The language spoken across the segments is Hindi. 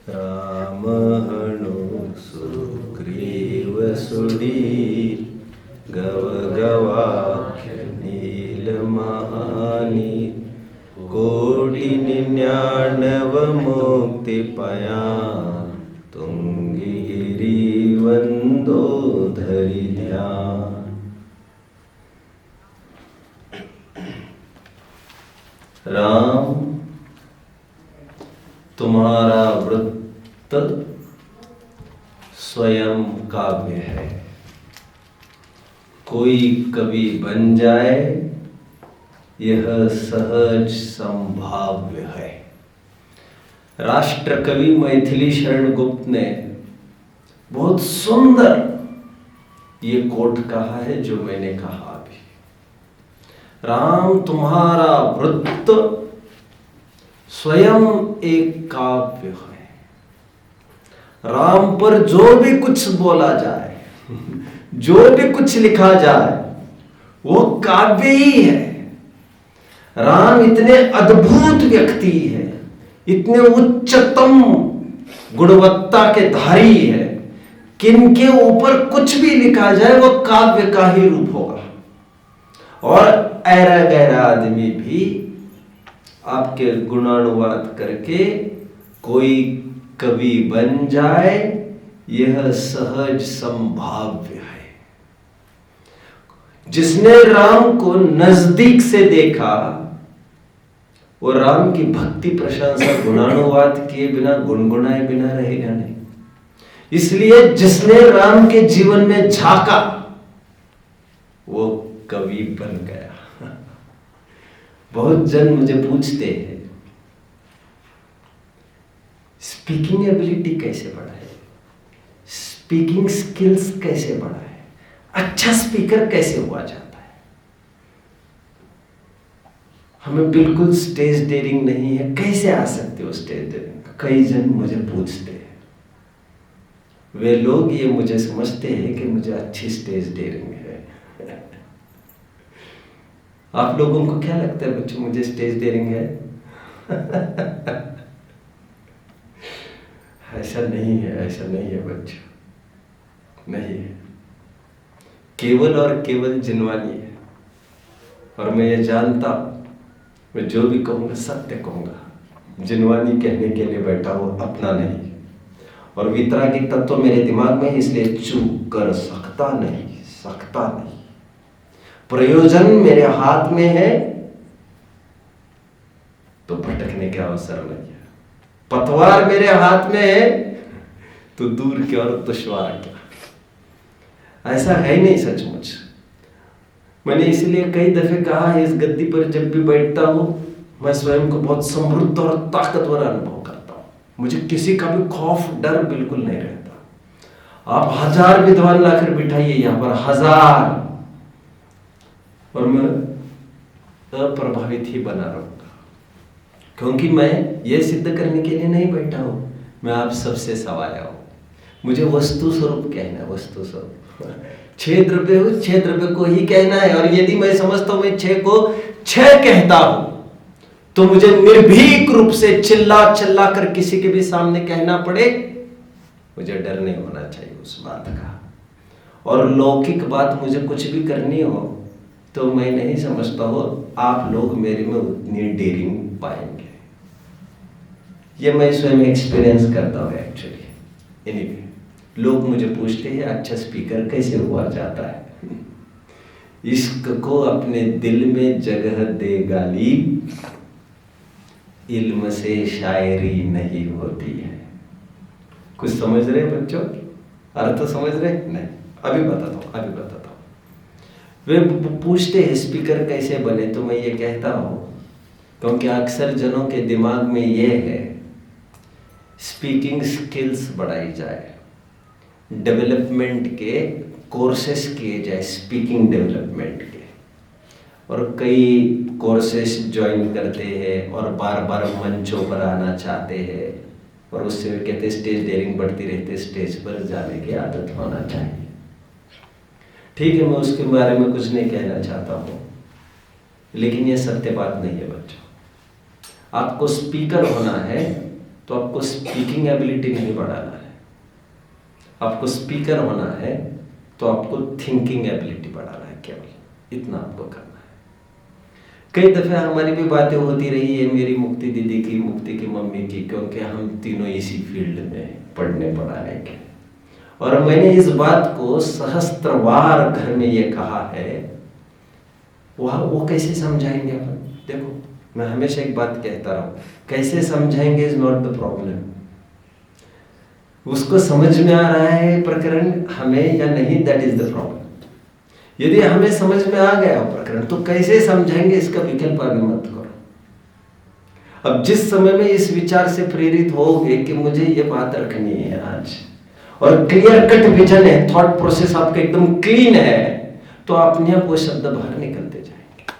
राम हणु सुग्रीव सुडीर गव गवाक्ष नील महानी कोटि 99 मुक्ति पया तुंगी गिरी वंदो धरि ध्यान। राम तुम्हारा वृत्त स्वयं काव्य है। कोई कवि बन जाए यह सहज संभाव्य है। राष्ट्र कवि मैथिली शरण गुप्त ने बहुत सुंदर ये कोट कहा है जो मैंने कहा अभी। राम तुम्हारा वृत्त स्वयं एक काव्य है। राम पर जो भी कुछ बोला जाए, जो भी कुछ लिखा जाए, वो काव्य ही है। राम इतने अद्भुत व्यक्ति है, इतने उच्चतम गुणवत्ता के धारी है कि इनके ऊपर कुछ भी लिखा जाए वो काव्य का ही रूप होगा। और ऐरा गैरा आदमी भी आपके गुणानुवाद करके कोई कवि बन जाए यह सहज संभाव्य है। जिसने राम को नजदीक से देखा वो राम की भक्ति प्रशंसा गुणानुवाद किए बिना, गुनगुनाए बिना रहेगा नहीं। इसलिए जिसने राम के जीवन में झांका वो कवि बन गया। बहुत जन मुझे पूछते हैं स्पीकिंग एबिलिटी कैसे बढ़ाए, स्पीकिंग स्किल्स कैसे बढ़ाए, अच्छा स्पीकर कैसे हुआ जाता है। हमें बिल्कुल स्टेज डेयरिंग नहीं है, कैसे आ सकते हो स्टेज डेयरिंग। कई जन मुझे पूछते हैं। वे लोग ये मुझे समझते हैं कि मुझे अच्छी स्टेज डेयरिंग है। आप लोगों को क्या लगता है बच्चों, मुझे स्टेज डेयरिंग है? ऐसा नहीं है, ऐसा नहीं है बच्चों, नहीं है। केवल और केवल जिनवानी है। और मैं ये जानता हूं, मैं जो भी कहूंगा सत्य कहूंगा। जिनवानी कहने के लिए बैठा हूं, अपना नहीं। और वितरागी तत्व मेरे दिमाग में, इसलिए चूक कर सकता नहीं। प्रयोजन मेरे हाथ में है तो भटकने के अवसर नहीं है। पतवार मेरे हाथ में है तो दूर की और दुश्वार क्या। ऐसा है नहीं सचमुच। मैंने इसलिए कई दफे कहा है, इस गद्दी पर जब भी बैठता हूं मैं स्वयं को बहुत समृद्ध और ताकतवर अनुभव करता हूं। मुझे किसी का भी खौफ डर बिल्कुल नहीं रहता। आप 1000 विद्वान लाकर बिठाइए यहां पर, 1000, और मैं अप्रभावित ही बना रहूंगा। क्योंकि मैं ये सिद्ध करने के लिए नहीं बैठा हूं, मैं आप सबसे सवाया हूं। मुझे वस्तु स्वरूप कहना है, वस्तु स्वरूप। 6 द्रव्य हो, 6 द्रव्य को ही कहना है। और यदि मैं समझता हूं मैं 6 को 6 कहता हूं तो मुझे निर्भीक रूप से चिल्ला कर किसी के भी सामने कहना पड़े, मुझे डर नहीं होना चाहिए उस बात का। और लौकिक बात मुझे कुछ भी करनी हो तो मैं नहीं समझता हो आप लोग मेरे में उतनी डेयरिंग पाएंगे। ये मैं स्वयं एक्सपीरियंस करता हूँ एक्चुअली। एनीवे, लोग मुझे पूछते हैं अच्छा स्पीकर कैसे हुआ जाता है। इश्क को अपने दिल में जगह दे गालिब, इल्म से शायरी नहीं होती है। कुछ समझ रहे बच्चों? अर्थ समझ रहे? नहीं, अभी बताता हूँ। वे पूछते हैं स्पीकर कैसे बने, तो मैं ये कहता हूँ क्योंकि अक्सर जनों के दिमाग में ये है स्पीकिंग स्किल्स बढ़ाई जाए, डेवलपमेंट के कोर्सेस किए जाए, स्पीकिंग डेवलपमेंट के। और कई कोर्सेस ज्वाइन करते हैं और बार बार मंचों पर आना चाहते हैं। और उससे वे कहते स्टेज डेयरिंग बढ़ती रहती, स्टेज पर जाने की आदत होना चाहिए। ठीक है, मैं उसके बारे में कुछ नहीं कहना चाहता हूँ, लेकिन ये सत्य बात नहीं है बच्चों। आपको स्पीकर होना है तो आपको स्पीकिंग एबिलिटी नहीं बढ़ाना है, आपको स्पीकर होना है तो आपको थिंकिंग एबिलिटी बढ़ाना है, केवल इतना आपको करना है। कई दफे हमारी भी बातें होती रही है, मेरी मुक्ति दीदी की, मुक्ति की मम्मी की, क्योंकि हम तीनों इसी फील्ड में पढ़ने पढ़ाने के, और मैंने इस बात को सहस्त्रवार घर में ये कहा है, वो कैसे समझाएंगे अपन? देखो मैं हमेशा एक बात कहता रहा हूं, कैसे समझाएंगे इज नॉट द प्रॉब्लम, उसको समझ में आ रहा है प्रकरण हमें या नहीं, दैट इज द प्रॉब्लम। यदि हमें समझ में आ गया प्रकरण तो कैसे समझाएंगे, इसका विकल्प अभी मत करो। अब जिस समय में इस विचार से प्रेरित होगे कि मुझे ये बात रखनी है आज, और क्लियर कट विजन है, थॉट प्रोसेस आपका एकदम क्लीन है, तो अपने आप वो शब्द बाहर निकलते जाएंगे,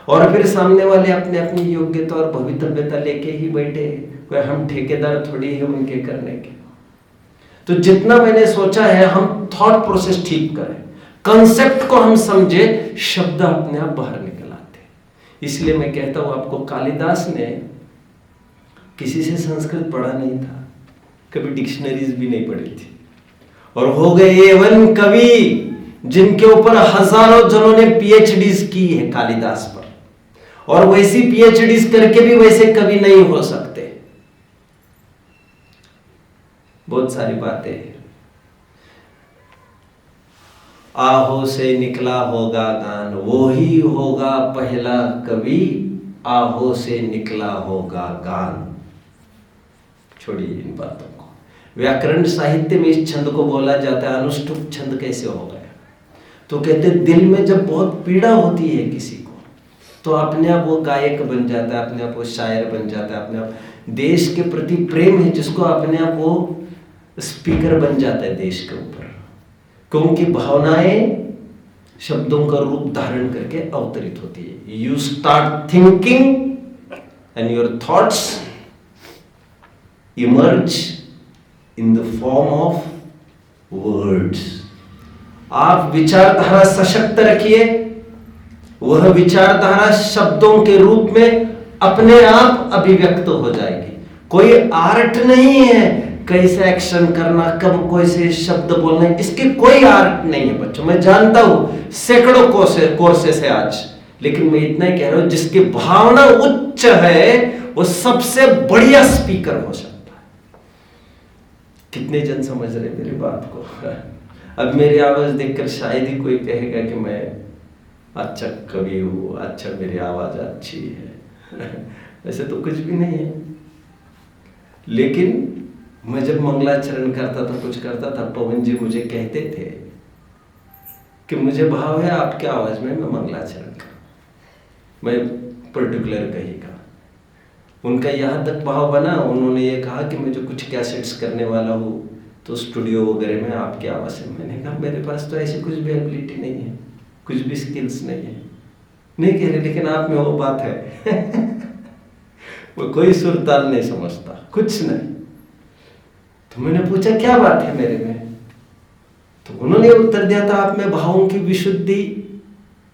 और फिर सामने वाले अपने अपनी योग्यता और भवितव्यता लेके ही बैठे, कोई हम ठेकेदार थोड़ी है उनके करने के। तो जितना मैंने सोचा है हम थॉट प्रोसेस ठीक करें, कंसेप्ट को हम समझे, शब्द अपने आप बाहर निकल आते। इसलिए मैं कहता हूं आपको, कालिदास ने किसी से संस्कृत पढ़ा नहीं था, कभी डिक्शनरीज भी नहीं पढ़ी थी, और हो गए एवन कवि जिनके ऊपर हजारों जनों ने पीएचडीज की है कालिदास पर, और वैसी पीएचडीज करके भी वैसे कवि नहीं हो सकते। बहुत सारी बातें हैं। आहो से निकला होगा गान, वो ही होगा पहला कवि, आहो से निकला होगा गान। छोड़िए इन बातों को। व्याकरण साहित्य में इस छंद को बोला जाता है अनुष्टुप छंद। कैसे हो गया? तो कहते दिल में जब बहुत पीड़ा होती है किसी को, तो अपने आप वो गायक बन जाता है, अपने आप वो शायर बन जाता है, अपने आप देश के प्रति प्रेम है जिसको, अपने आप वो स्पीकर बन जाता है देश के ऊपर, क्योंकि भावनाएं शब्दों का रूप धारण करके अवतरित होती है। You start thinking and your thoughts emerge in the form of words. आप विचारधारा सशक्त रखिए, वह विचारधारा शब्दों के रूप में अपने आप अभिव्यक्त हो जाएगी। कोई आर्ट नहीं है कैसे एक्शन करना, कब कैसे शब्द बोलना, इसकी कोई आर्ट नहीं है बच्चों। मैं जानता हूं सैकड़ों कोर्सेस है आज, लेकिन मैं इतना ही कह रहा हूं जिसकी भावना उच्च है वो सबसे बढ़िया स्पीकर हो सकता है। कितने जन समझ रहे मेरी बात को? अब मेरी आवाज देखकर शायद ही कोई कहेगा कि मैं अच्छा कवि हूं, अच्छा मेरी आवाज अच्छी है। ऐसे तो कुछ भी नहीं है। लेकिन मैं जब मंगलाचरण करता था, कुछ करता था, पवन जी मुझे कहते थे कि मुझे भाव है आपके आवाज में, मैं मंगलाचरण करूं। मैं पर्टिकुलर कहीं का उनका यहाँ तक भाव बना, उन्होंने ये कहा कि मैं जो कुछ कैसेट्स करने वाला हूँ तो स्टूडियो वगैरह में आपकी आवाज से। मैंने कहा मेरे पास तो ऐसी कुछ भी एबिलिटी नहीं है, कुछ भी स्किल्स नहीं है। नहीं कह रहे, लेकिन आप में वो बात है। वो कोई सुरताल नहीं समझता, कुछ नहीं। तो मैंने पूछा क्या बात है मेरे में? तो उन्होंने उत्तर दिया था आप में भावों की विशुद्धि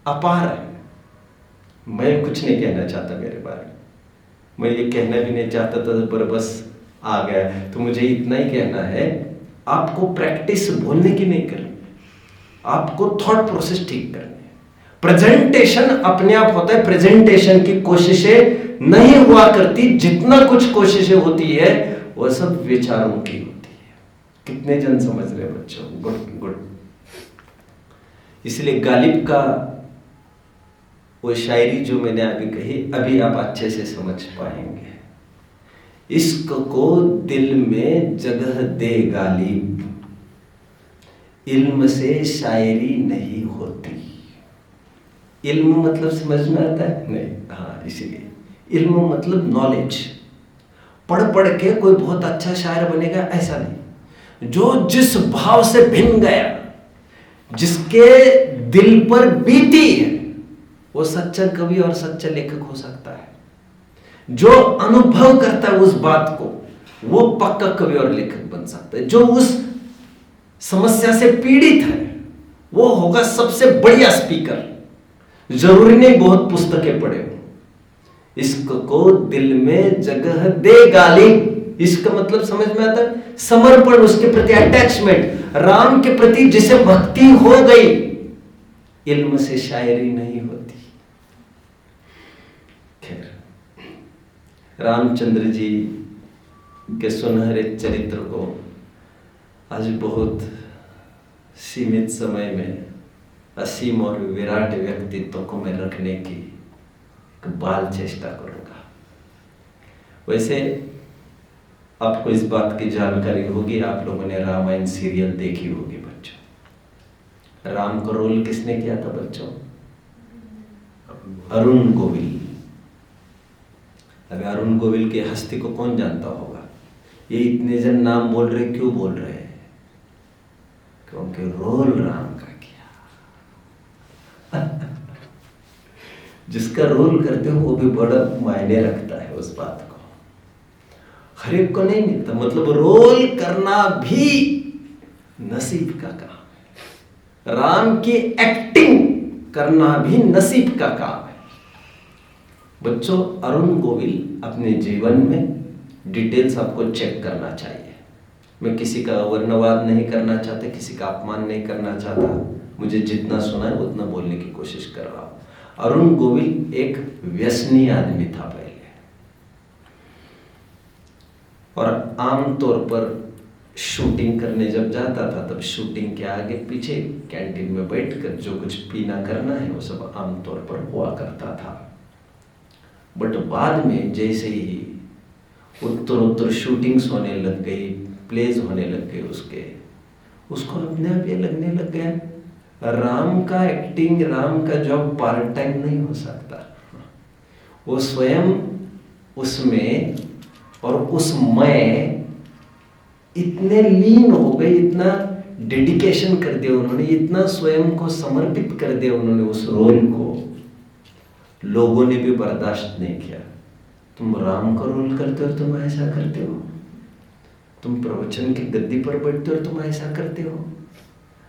अपार है। मैं कुछ नहीं कहना चाहता मेरे बारे में, मैं ये कहना भी नहीं चाहता था, पर बस आ गया। तो मुझे इतना ही कहना है, आपको प्रैक्टिस बोलने की नहीं करनी, आपको थॉट प्रोसेस ठीक करनी है। प्रेजेंटेशन अपने आप होता है, प्रेजेंटेशन की कोशिशें नहीं हुआ करती, जितना कुछ कोशिशें होती है वो सब विचारों की होती है। कितने जन समझ रहे बच्चों? Good good. इसलिए गालिब का वो शायरी जो मैंने अभी कही, अभी आप अच्छे से समझ पाएंगे। इश्क को दिल में जगह दे गालिब, इल्म से शायरी नहीं होती। इल्म मतलब समझ में आता है? नहीं। हाँ, इसीलिए इल्म मतलब नॉलेज। पढ़ पढ़ के कोई बहुत अच्छा शायर बनेगा ऐसा नहीं। जो जिस भाव से भिन्न गया, जिसके दिल पर बीती है, वो सच्चा कवि और सच्चा लेखक हो सकता है। जो अनुभव करता है उस बात को, वो पक्का कवि और लेखक बन सकता है। जो उस समस्या से पीड़ित है, वो होगा सबसे बढ़िया स्पीकर। जरूरी नहीं बहुत पुस्तकें पढ़े हो। इश्क को दिल में जगह दे गालिब, इसका मतलब समझ में आता है? समर्पण, उसके प्रति अटैचमेंट, राम के प्रति जिसे भक्ति हो गई, इल्म से शायरी नहीं होती। खैर, रामचंद्र जी के सुनहरे चरित्र को आज बहुत सीमित समय में असीम और विराट व्यक्तित्व को मैं रखने की एक बाल चेष्टा करूंगा। वैसे आपको इस बात की जानकारी होगी, आप लोगों ने रामायण सीरियल देखी होगी बच्चों। राम का रोल किसने किया था बच्चों? अरुण गोविल। अब अरुण गोविल की हस्ती को कौन जानता होगा? ये इतने जन नाम बोल रहे, क्यों बोल रहे हैं? क्योंकि रोल राम का किया। जिसका रोल करते हो वो भी बड़ा मायने रखता है उस बात को। हर एक को नहीं मिलता, मतलब रोल करना भी नसीब का काम है। राम की एक्टिंग करना भी नसीब का काम है। बच्चों, अरुण गोविल अपने जीवन में डिटेल्स आपको चेक करना चाहिए। मैं किसी का वर्णवाद नहीं करना चाहता, किसी का अपमान नहीं करना चाहता। मुझे जितना सुना है उतना बोलने की कोशिश कर रहा हूं। अरुण गोविल एक व्यसनी आदमी था पहले, और आमतौर पर शूटिंग करने जब जाता था तब शूटिंग के आगे पीछे कैंटीन में बैठकर जो कुछ पीना करना है वो सब आमतौर पर हुआ करता था। बट बाद में जैसे ही उत्तर शूटिंग्स होने लग गई, प्लेज होने लग गए उसको अपने आप ये लगने लग गया राम का एक्टिंग, राम का जॉब पार्ट टाइम नहीं हो सकता। वो स्वयं उसमें और उसमें इतने लीन हो गए, इतना डेडिकेशन कर दिया उन्होंने, इतना स्वयं को समर्पित कर दिया उन्होंने उस रोल को, लोगों ने भी बर्दाश्त नहीं किया। तुम राम का रोल करते हो, तुम ऐसा करते हो, तुम प्रवचन की गद्दी पर बैठते हो, तुम ऐसा करते हो।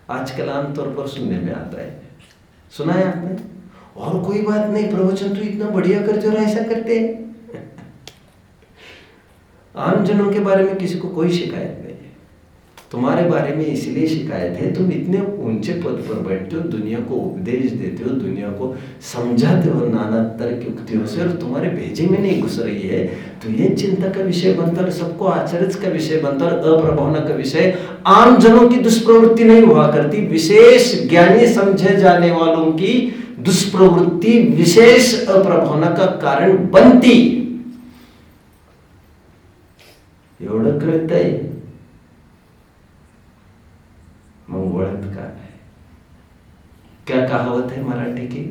आजकल आमतौर पर सुनने में आता है, सुना है आपने? और कोई बात नहीं, प्रवचन तो इतना बढ़िया करते हो और ऐसा करते हैं। आम जनों के बारे में किसी को कोई शिकायत नहीं है, तुम्हारे बारे में इसलिए शिकायत है तुम इतने ऊंचे पद पर बैठते हो, दुनिया को उपदेश देते हो, दुनिया को समझाते हो नाना तर्क युक्तियों से, और तुम्हारे भेजे में नहीं घुस रही है, तो ये चिंता का विषय बनता है, सबको आश्चर्य का विषय बनता है, अप्रभावना का विषय। आम जनों की दुष्प्रवृत्ति नहीं हुआ करती, विशेष ज्ञानी समझे जाने वालों की दुष्प्रवृत्ति विशेष अप्रभावना का कारण बनती। एवढं कळतंय, मग वळत का नाही? क्या कहावत है मराठी की?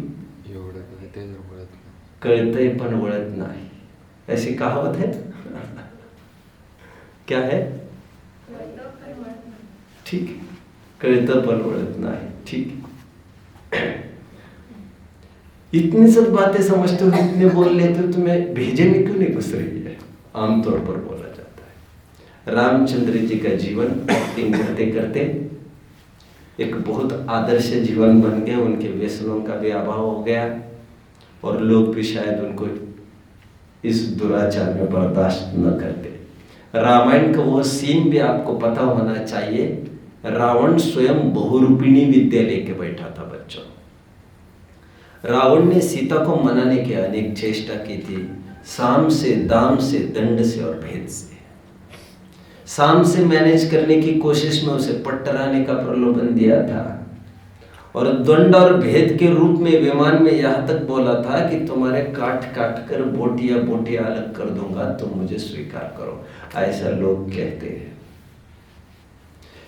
कळतंय पण वळत नाही, ऐसी कहावत है। क्या है? ठीक है, कळतं पण वळत नाही, ठीक। इतनी सब बातें समझते हो, इतने बोल लेते हो, तुम्हें भेजे में क्यों नहीं घुस रही है? आमतौर पर बोला जाता है। रामचंद्र जी का जीवन एक्टिंग करते करते एक बहुत आदर्श जीवन बन गया, उनके व्यसनों का भी अभाव हो गया, और लोग भी शायद उनको इस दुराचार में बर्दाश्त न करते। रामायण का वो सीन भी आपको पता होना चाहिए, रावण स्वयं बहुरूपिणी विद्या लेके बैठा था बच्चों। रावण ने सीता को मनाने की अनेक चेष्टा की थी, साम से, दाम से, दंड से और भेद से। साम से मैनेज करने की कोशिश में उसे पट्टराने का प्रलोभन दिया था, और दंड और भेद के रूप में विमान में यहां तक बोला था कि तुम्हारे काट काट कर बोटियां बोटियां अलग कर दूंगा, तुम मुझे स्वीकार करो। ऐसा लोग कहते हैं।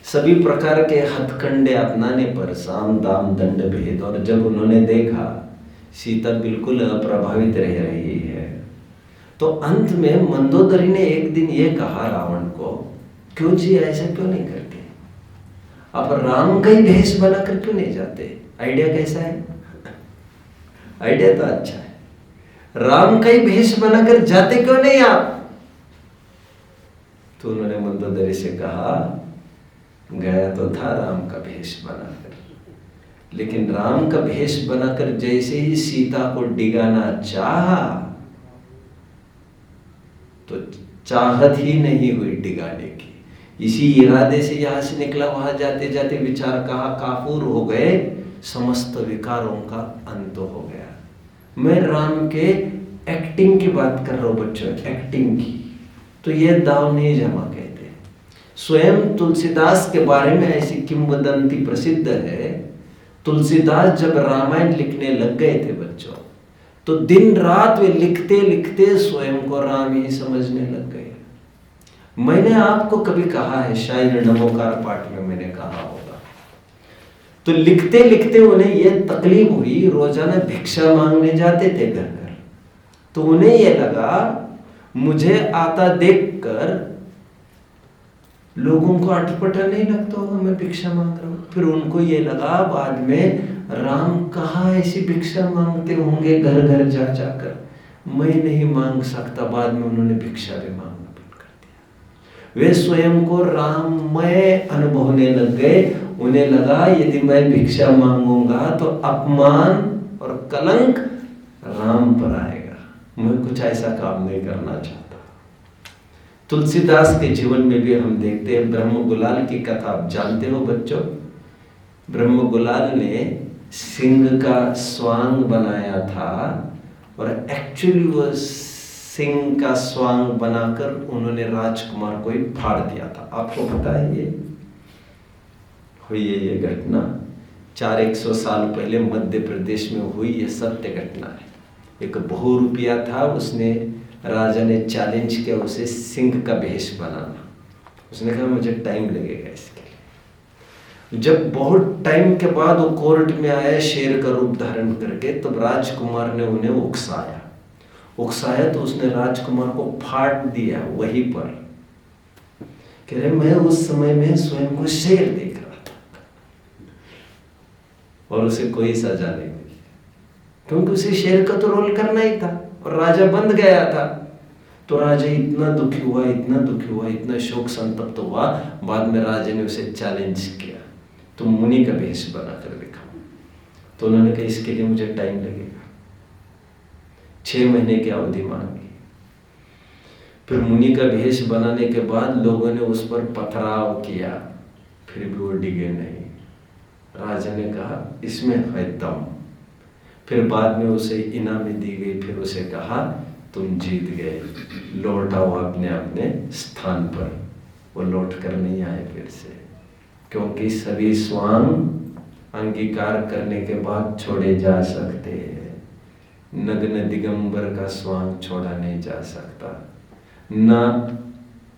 सभी प्रकार के हथकंडे अपनाने पर साम दाम दंड भेद, और जब उन्होंने देखा सीता बिल्कुल अप्रभावित रह रही है, तो अंत में मंदोदरी ने एक दिन ये कहा रावण को, क्यों जी ऐसा क्यों नहीं करते? आप राम का ही भेष बनाकर क्यों नहीं जाते? आइडिया कैसा है? आइडिया तो अच्छा है। राम का ही भेष बनाकर जाते क्यों नहीं आप? तो उन्होंने मंदोदरी से कहा, गया तो था राम का भेष बनाकर, लेकिन राम का भेष बनाकर जैसे ही सीता को डिगाना चाहा तो चाहत ही नहीं हुई डिगाने की। इसी इरादे से यहाँ से निकला, वहां जाते जाते विचार कहा काफूर हो गए, समस्त विकारों का अंत हो गया। मैं राम के एक्टिंग की बात कर रहा हूँ बच्चों, एक्टिंग की। तो ये दाव नहीं जमा कहते। स्वयं तुलसीदास के बारे में ऐसी किंवदंती प्रसिद्ध है, तुलसीदास जब रामायण लिखने लग गए थे बच्चों, तो दिन रात वे लिखते लिखते स्वयं को राम ही समझने लग गए। मैंने आपको कभी कहा है, शायद नमोकार पाठ में मैंने कहा होगा, तो लिखते लिखते उन्हें यह तकलीफ हुई, रोजाना भिक्षा मांगने जाते थे घर घर, तो उन्हें यह लगा मुझे आता देखकर लोगों को अटपटा नहीं लगता होगा मैं भिक्षा मांग रहा हूं। फिर उनको ये लगा बाद में, राम कहाँ ऐसी भिक्षा मांगते होंगे घर घर जा जाकर, मैं नहीं मांग सकता। बाद में उन्होंने भिक्षा भी मांगना बंद कर दिया। वे स्वयं को राममय अनुभवने लग गए। उन्हें लगा यदि मैं भिक्षा मांगूंगा तो अपमान और कलंक राम पर आएगा, मैं कुछ ऐसा काम नहीं करना चाहता। तुलसीदास के जीवन में भी हम देखते हैं, ब्रह्म गुलाल की कथा आप जानते हो बच्चों। ब्रह्म गुलाल ने सिंह का स्वांग बनाया था और एक्चुअली वो सिंह का स्वांग बनाकर उन्होंने राजकुमार को ही फाड़ दिया था। आपको पता है ये हुई है, ये घटना 400 साल पहले मध्य प्रदेश में हुई, ये सत्य घटना है। एक बहुरूपिया था, उसने राजा ने चैलेंज किया उसे सिंह का भेष बनाना। उसने कहा मुझे टाइम लगेगा इसके लिए। जब बहुत टाइम के बाद वो कोर्ट में आया शेर का रूप धारण करके, तब राजकुमार ने उन्हें उकसाया तो उसने राजकुमार को फाड़ दिया वहीं पर। कह रहे मैं उस समय में स्वयं को शेर देख रहा था और उसे कोई सजा नहीं मिली, क्योंकि उसे शेर का तो रोल करना ही था और राजा बंद गया था। तो राजा इतना दुखी हुआ, इतना दुखी हुआ, इतना शोक संतप्त हुआ। बाद में राजा ने उसे चैलेंज किया, तुम मुनि का भेष बनाकर दिखाओ। तो उन्होंने कहा इसके लिए मुझे टाइम लगेगा। 6 महीने की अवधि मांगी। फिर मुनि का भेष बनाने के बाद लोगों ने उस पर पथराव किया, फिर भी वो डिगे नहीं। राजा ने कहा इसमें है दम। फिर बाद में उसे इनामी दी गई। फिर उसे कहा तुम जीत गए, लौट आओ अपने अपने स्थान पर। वो लौट कर नहीं आए फिर से, क्योंकि सभी स्वांग अंगीकार करने के बाद छोड़े जा सकते हैं। नग्न दिगंबर का स्वांग छोड़ा नहीं जा सकता, ना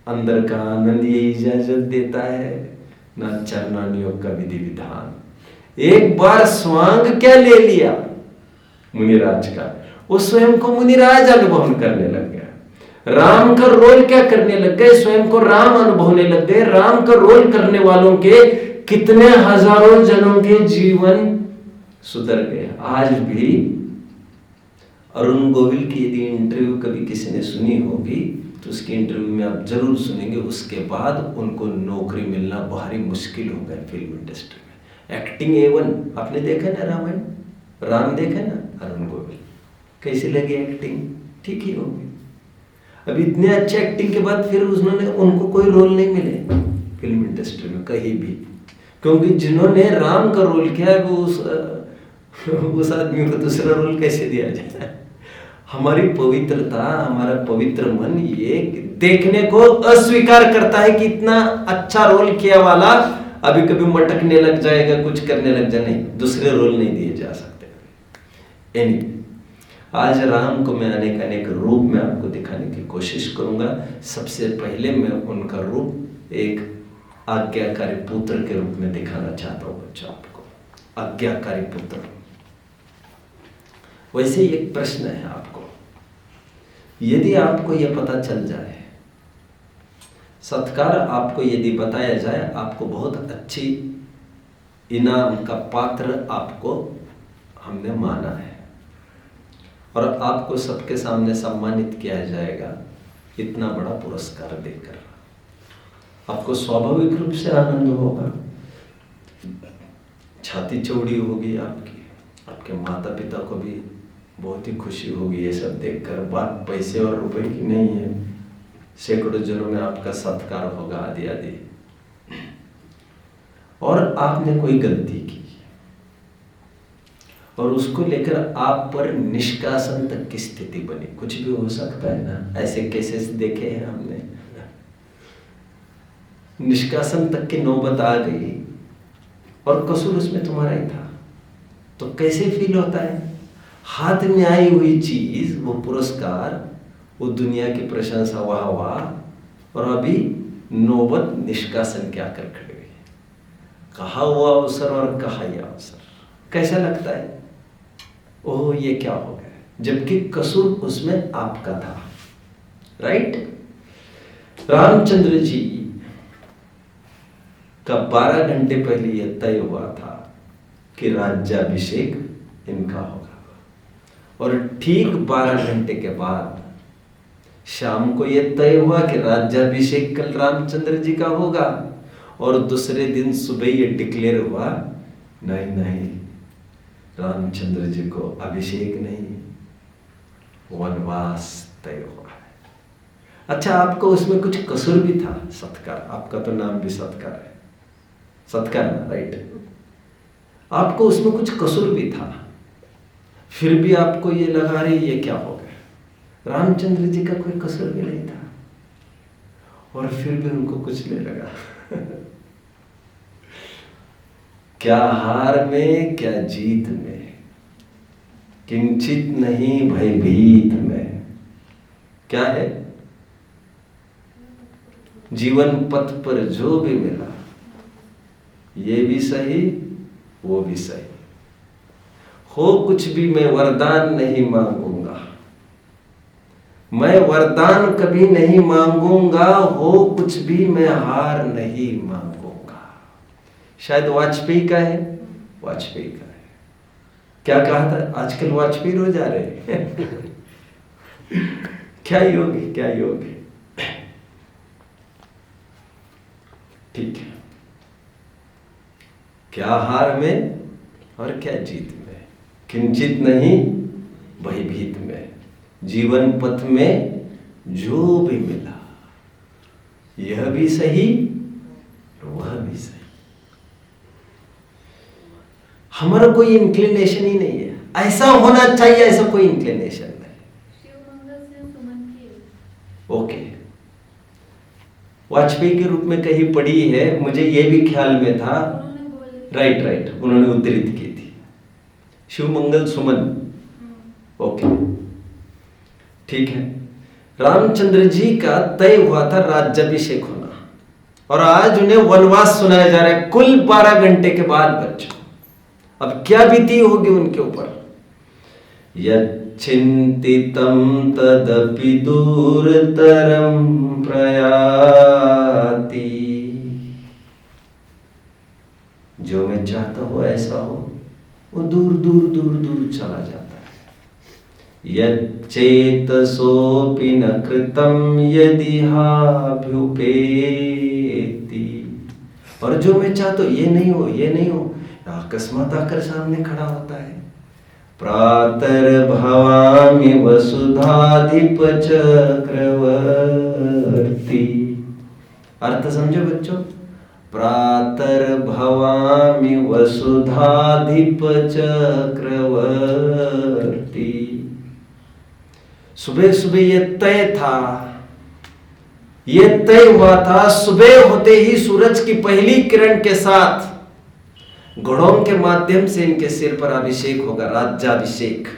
अंदर का आनंद ये इजाजत देता है, ना चरणानियोग का विधि विधान। एक बार स्वांग क्या ले लिया मुनिराज का, वो स्वयं को मुनिराज अनुभव करने लग गया। राम का रोल क्या करने लग गए, स्वयं को राम अनुभवने लग गए। राम का रोल करने वालों के कितने हजारों जनों के जीवन सुधर गए। आज भी अरुण गोविल की यदि इंटरव्यू कभी किसी ने सुनी होगी तो उसकी इंटरव्यू में आप जरूर सुनेंगे। उसके बाद उनको नौकरी मिलना भारी मुश्किल हो गया फिल्म इंडस्ट्री में। एक्टिंग A1 आपने देखा ना, रामायण राम देखा ना, अरुण गोविल कैसी लगी एक्टिंग, ठीक ही होगी। अब इतने अच्छे एक्टिंग के बाद फिर उनको कोई रोल नहीं मिले फिल्म इंडस्ट्री में कहीं भी, क्योंकि जिन्होंने राम का रोल किया वो उस आदमी को दूसरा रोल कैसे दिया जाए। हमारी पवित्रता, हमारा पवित्र मन ये देखने को अस्वीकार करता है कि इतना अच्छा रोल किया वाला अभी कभी मटकने लग जाएगा, कुछ करने लग जाए, नहीं, दूसरे रोल नहीं दिए जा सकते। आज राम को मैं अनेक रूप में आपको दिखाने की कोशिश करूंगा। सबसे पहले मैं उनका रूप एक आज्ञाकारी पुत्र के रूप में दिखाना चाहता हूं बच्चों आपको, आज्ञाकारी पुत्र। वैसे ही एक प्रश्न है आपको, यदि आपको यह पता चल जाए, सत्कार आपको यदि बताया जाए, आपको बहुत अच्छी इनाम का पात्र आपको हमने माना है और आपको सबके सामने सम्मानित किया जाएगा इतना बड़ा पुरस्कार देकर, आपको स्वाभाविक रूप से आनंद होगा, छाती चौड़ी होगी आपकी, आपके माता पिता को भी बहुत ही खुशी होगी ये सब देखकर। बात पैसे और रुपए की नहीं है, सैकड़ों जनों में आपका सत्कार होगा आदि आदि, और आपने कोई गलती की और उसको लेकर आप पर निष्कासन तक की स्थिति बनी, कुछ भी हो सकता है ना, ऐसे केसेस देखे हैं हमने। निष्कासन तक की नौबत आ गई और कसूर उसमें तुम्हारा ही था, तो कैसे फील होता है? हाथ में आई हुई चीज, वो पुरस्कार, वो दुनिया की प्रशंसा, वाह वाह, और अभी नौबत निष्कासन के आकर खड़े हुई। कहा हुआ अवसर और कहा यह अवसर, कैसा लगता है? ओह ये क्या हो गया, जबकि कसूर उसमें आपका था। राइट? रामचंद्र जी का 12 घंटे पहले यह तय हुआ था कि राज्याभिषेक इनका होगा, और ठीक 12 घंटे के बाद शाम को यह तय हुआ कि राज्याभिषेक कल रामचंद्र जी का होगा, और दूसरे दिन सुबह यह डिक्लेयर हुआ, नहीं नहीं, रामचंद्र जी को अभिषेक नहीं, वनवास तय हुआ है। अच्छा, आपको उसमें कुछ कसूर भी था, सत्कार, आपका तो नाम भी सत्कार है, सत्कार ना, राइट? आपको उसमें कुछ कसूर भी था, फिर भी आपको ये लगा रही ये क्या हो गया, रामचंद्र जी का कोई कसूर भी नहीं था, और फिर भी उनको कुछ नहीं लगा। क्या हार में क्या जीत में, किंचित नहीं भयभीत में। क्या है? जीवन पथ पर जो भी मिला, ये भी सही वो भी सही, हो कुछ भी मैं वरदान नहीं मांगूंगा, मैं वरदान कभी नहीं मांगूंगा, हो कुछ भी मैं हार नहीं मांगूंगा। शायद वाजपेयी का है, वाजपेयी का है। क्या कहा था? आजकल वाजपेयी हो जा रहे हैं। क्या योग है, क्या योग है। ठीक है, क्या हार में और क्या जीत में, किंचित नहीं भयभीत में, जीवन पथ में जो भी मिला, यह भी सही वह भी सही। हमारा कोई इंक्लिनेशन ही नहीं है, ऐसा होना चाहिए, ऐसा कोई इंक्लिनेशन नहीं। ओके, वाजपेयी के रूप में कहीं पढ़ी है, मुझे यह भी ख्याल में था, राइट राइट, उन्होंने उद्धृत की थी, शिव मंगल सुमन। ओके ठीक है, रामचंद्र जी का तय हुआ था राज्याभिषेक होना, और आज उन्हें वनवास सुनाया जा रहा है कुल 12 घंटे के बाद। बच्चों, अब क्या बीती होगी उनके ऊपर। यच्चिंतितं तदपि दूरतरं प्रयाति, जो मैं चाहता हूं ऐसा हो, वो दूर दूर दूर दूर चला जाता है। यच्चेतसोऽपि न कृतं यदिहाभ्युपेति, और जो मैं चाहता हूं ये नहीं हो, ये नहीं हो, अकस्मात आकर सामने खड़ा होता है। प्रातर्भवामि वसुधाधिप चक्रवर्ती, अर्थ समझो बच्चों। प्रातर्भवामि वसुधाधिप चक्रवर्ती, सुबह सुबह ये तय था, ये तय हुआ था, सुबह होते ही सूरज की पहली किरण के साथ घोड़ों के माध्यम से इनके सिर पर अभिषेक होगा, राज्याभिषेक।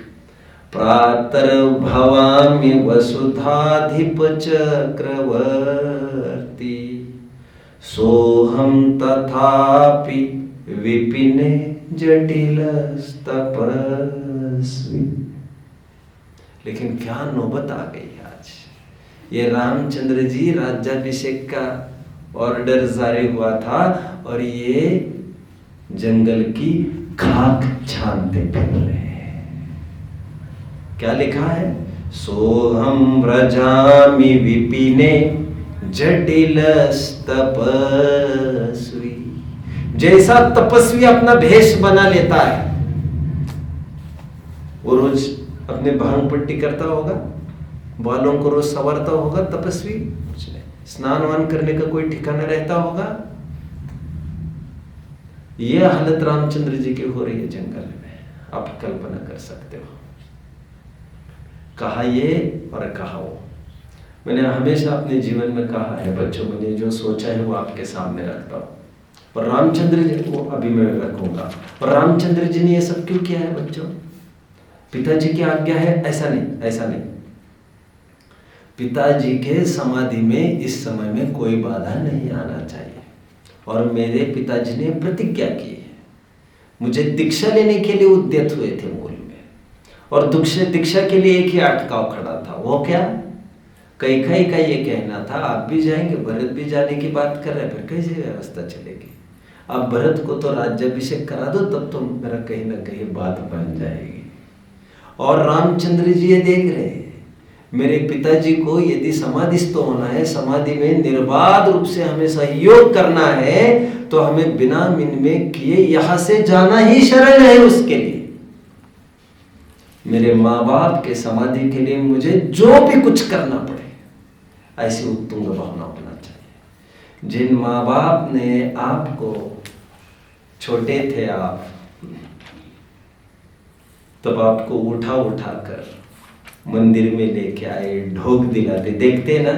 प्रातर्भवामि वसुधाधिप चक्रवर्ती, सोहम तथापि विपिने जटिलस्तपस्वी। लेकिन क्या नौबत आ गई आज। ये रामचंद्र जी राज्याभिषेक का ऑर्डर जारी हुआ था, और ये जंगल की खाक छानते फिर रहे हैं। क्या लिखा है? सोहम व्रजामि विपिने जटिलस्तपस्वी। जैसा तपस्वी अपना भेष बना लेता है, वो रोज अपने भांग पट्टी करता होगा, बालों को रोज संवारता होगा तपस्वी? कुछ नहीं। स्नान वान करने का कोई ठिकाना रहता होगा? यह हालत रामचंद्र जी की हो रही है जंगल में, आप कल्पना कर सकते हो। कहा ये और कहा वो। मैंने हमेशा अपने जीवन में कहा है बच्चों, मैंने जो सोचा है वो आपके सामने रखता हूँ, और रामचंद्र जी को अभी मैं रखूंगा। और रामचंद्र जी ने ये सब क्यों किया है बच्चों? पिताजी की आज्ञा है? ऐसा नहीं, ऐसा नहीं। पिताजी के समाधि में इस समय में कोई बाधा नहीं आना चाहिए, और मेरे पिताजी ने प्रतिज्ञा की है। मुझे दीक्षा लेने के लिए उद्यत हुए थे मूल में, और दीक्षा के लिए एक ही अटकाव खड़ा था। वो क्या? कैकेयी का ये कहना था आप भी जाएंगे, भरत भी जाने की बात कर रहे हैं, फिर कैसे व्यवस्था चलेगी? आप भरत को तो राज्याभिषेक करा दो, तब तो मेरा कहीं ना कहीं बात बन जाएगी। और रामचंद्र जी ये देख रहे हैं मेरे पिताजी को यदि समाधिस्थ होना है, समाधि में निर्बाध रूप से हमें सहयोग करना है, तो हमें बिना मिनमे किए यहां से जाना ही शरण है उसके लिए। मेरे माँ बाप के समाधि के लिए मुझे जो भी कुछ करना पड़े, ऐसी उत्तुंग भावना होना चाहिए। जिन माँ बाप ने आपको, छोटे थे आप, तब आपको उठा उठाकर मंदिर में लेके आए, ढोक दिलाते, देखते ना,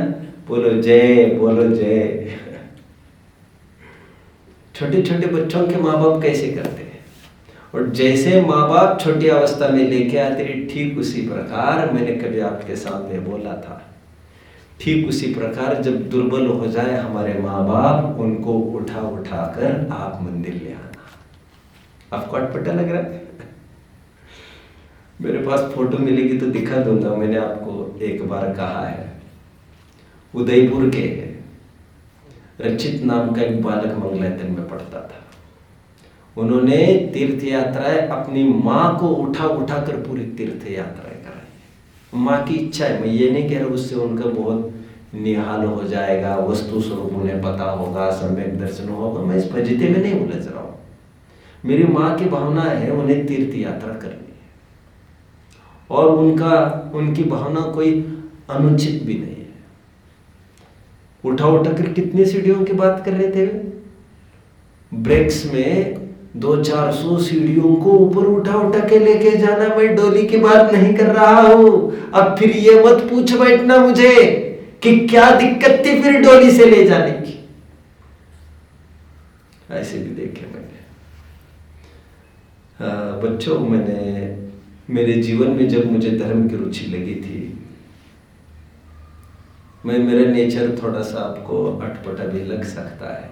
बोलो जय, बोलो जय। छोटे छोटे बच्चों के माँ बाप कैसे करते हैं, और जैसे माँ बाप छोटी अवस्था में लेके आते, ठीक उसी प्रकार मैंने कभी आपके सामने बोला था, ठीक उसी प्रकार जब दुर्बल हो जाए हमारे माँ बाप, उनको उठा उठाकर आप मंदिर ले आना। आपको अटपटा लग रहा है? मेरे पास फोटो मिलेगी तो दिखा दूंगा। मैंने आपको एक बार कहा है, उदयपुर के रचित नाम का एक बालक मंगलायतन में पढ़ता था। उन्होंने तीर्थ यात्राएं अपनी माँ को उठा उठाकर पूरी तीर्थ यात्राएं कराई। माँ की इच्छा है, मैं ये नहीं कह रहा उससे उनका बहुत निहाल हो जाएगा, वस्तु स्वरूप उन्हें पता होगा, सम्यक दर्शन होगा, मैं इस फजीते में नहीं उलझ रहा हूँ। मेरी माँ की भावना है उन्हें तीर्थ यात्रा करनी है, और उनकी भावना कोई अनुचित भी नहीं है। उठा उठाकर कितनी सीढ़ियों की बात कर रहे थे? ब्रेक्स में 200-400 सीढ़ियों को ऊपर उठा उठा के लेके जाना। मैं डोली की बात नहीं कर रहा हूं। अब फिर ये मत पूछ बैठना मुझे कि क्या दिक्कत थी फिर डोली से ले जाने की। ऐसे भी देखे मैंने। बच्चों, मैंने मेरे जीवन में जब मुझे धर्म की रुचि लगी थी, मेरा नेचर थोड़ा सा आपको अटपटा भी लग सकता है।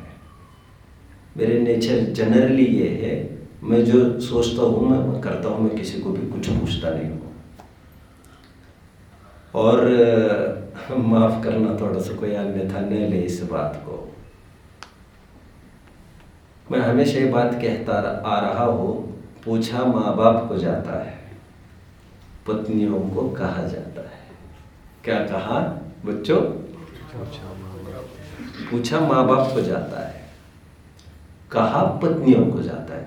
मेरे नेचर जनरली ये है, मैं जो सोचता हूँ मैं करता हूँ, मैं किसी को भी कुछ पूछता नहीं हूँ। और माफ करना, थोड़ा सा कोई अन्यथा न ले इस बात को। मैं हमेशा ये बात कहता आ रहा हूँ, पूछा माँ बाप को जाता है, पत्नियों को कहा जाता है। क्या कहा बच्चों? पूछा माँ बाप को जाता है, कहा पत्नियों को जाता है।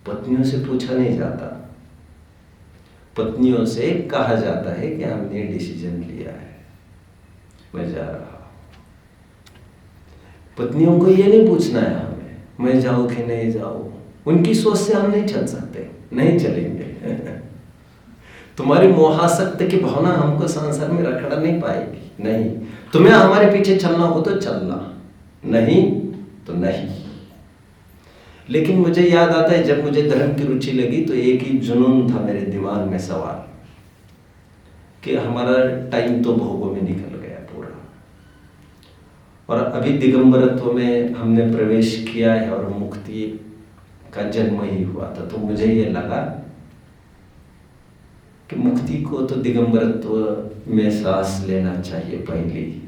पत्नियों से पूछा नहीं जाता, पत्नियों से कहा जाता है कि हमने डिसीजन लिया है, मैं जा रहा हूं। पत्नियों को ये नहीं पूछना है हमें, मैं जाऊं कि नहीं जाऊं। उनकी सोच से हम नहीं चल सकते, नहीं चलेंगे। तुम्हारी मोहासक्त की भावना हमको संसार में रखड़ा नहीं पाएगी। नहीं, तुम्हें हमारे पीछे चलना हो तो चलना, नहीं तो नहीं। लेकिन मुझे याद आता है जब मुझे धर्म की रुचि लगी तो एक ही जुनून था मेरे दिमाग में सवाल कि हमारा टाइम तो भोगों में निकल गया पूरा, और अभी दिगंबरत्व में हमने प्रवेश किया है और मुक्ति का जन्म ही हुआ था। तो मुझे ये लगा कि मुक्ति को तो दिगंबरत्व में सांस लेना चाहिए पहले ही।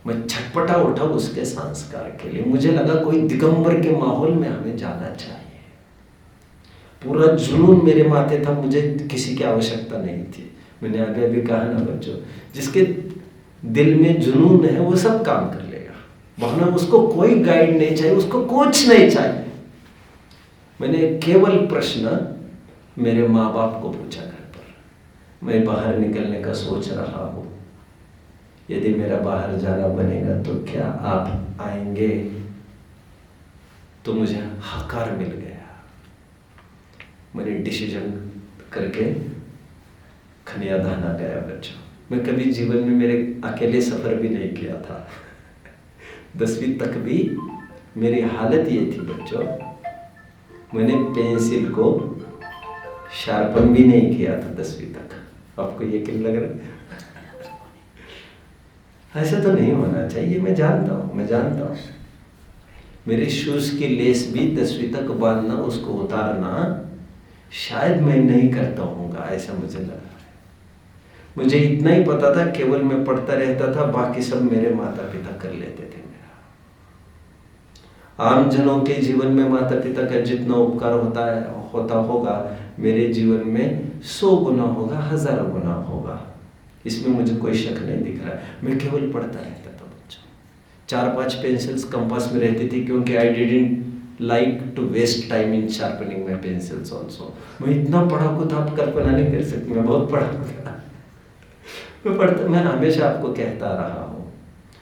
मैं छटपटा उठा उसके संस्कार के लिए। मुझे लगा कोई दिगंबर के माहौल में हमें जाना चाहिए। पूरा जुनून मेरे माथे था, मुझे किसी की आवश्यकता नहीं थी। मैंने अभी अभी कहा ना बच्चों, जिसके दिल में जुनून है वो सब काम कर लेगा, वरना उसको कोई गाइड नहीं चाहिए, उसको कोच नहीं चाहिए। मैंने केवल प्रश्न मेरे माँ बाप को पूछा घर पर। मैं बाहर निकलने का सोच रहा हूँ, यदि मेरा बाहर जाना बनेगा तो क्या आप आएंगे? तो मुझे हकार मिल गया। मैंने डिसीजन करके खनियाधाना गया बच्चों। मैं कभी जीवन में मेरे अकेले सफर भी नहीं किया था। 10वीं तक भी मेरी हालत ये थी बच्चों, मैंने पेंसिल को शार्पन भी नहीं किया था 10वीं तक। आपको यकीन लग रहा है? ऐसा तो नहीं होना चाहिए, मैं जानता हूँ। मेरे शूज की लेस भी 10वीं तक बांधना, उसको उतारना शायद मैं नहीं करता हूँगा, ऐसा मुझे लग रहा है। मुझे इतना ही पता था, केवल मैं पढ़ता रहता था, बाकी सब मेरे माता पिता कर लेते थे। मेरा आम जनों के जीवन में माता पिता का जितना उपकार होता होगा, मेरे जीवन में 100 गुना होगा, 1000 गुना होगा। इसमें मुझे कोई शक नहीं दिख रहा है। मैं केवल पढ़ता रहता था बच्चों। 4-5 पेंसिल्स कंपास में रहती थी, क्योंकि I didn't like to waste time in sharpening my pencils also. मैं इतना पढ़ाकू था, आप कल्पना नहीं कर सकते। मैं बहुत पढ़ाकू था। मैं हमेशा आपको कहता रहा हूँ,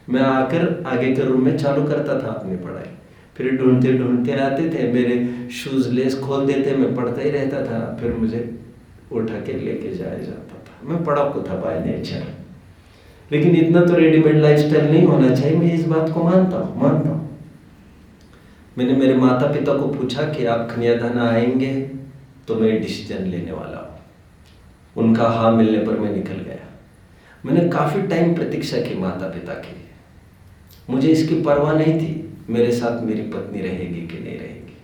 मैं आकर आगे के रूम में चालू करता था अपनी पढ़ाई, फिर ढूंढते ढूंढते आते थे, मेरे शूज लेस खोल देते, मैं पढ़ता ही रहता था, फिर मुझे उठा के लेके जाया जाता था। मैं पढ़ाकू था बाय नेचर। लेकिन इतना तो रेडीमेड लाइफस्टाइल नहीं होना चाहिए, मैं इस बात को मानता हूँ। मैंने मेरे माता पिता को पूछा कि आप खनियाधाना आएंगे? तो मैं डिसीजन लेने वाला हूँ। उनका हाँ मिलने पर मैं निकल गया। मैंने काफ़ी टाइम प्रतीक्षा की माता पिता की। मुझे इसकी परवाह नहीं थी मेरे साथ मेरी पत्नी रहेगी कि नहीं रहेगी।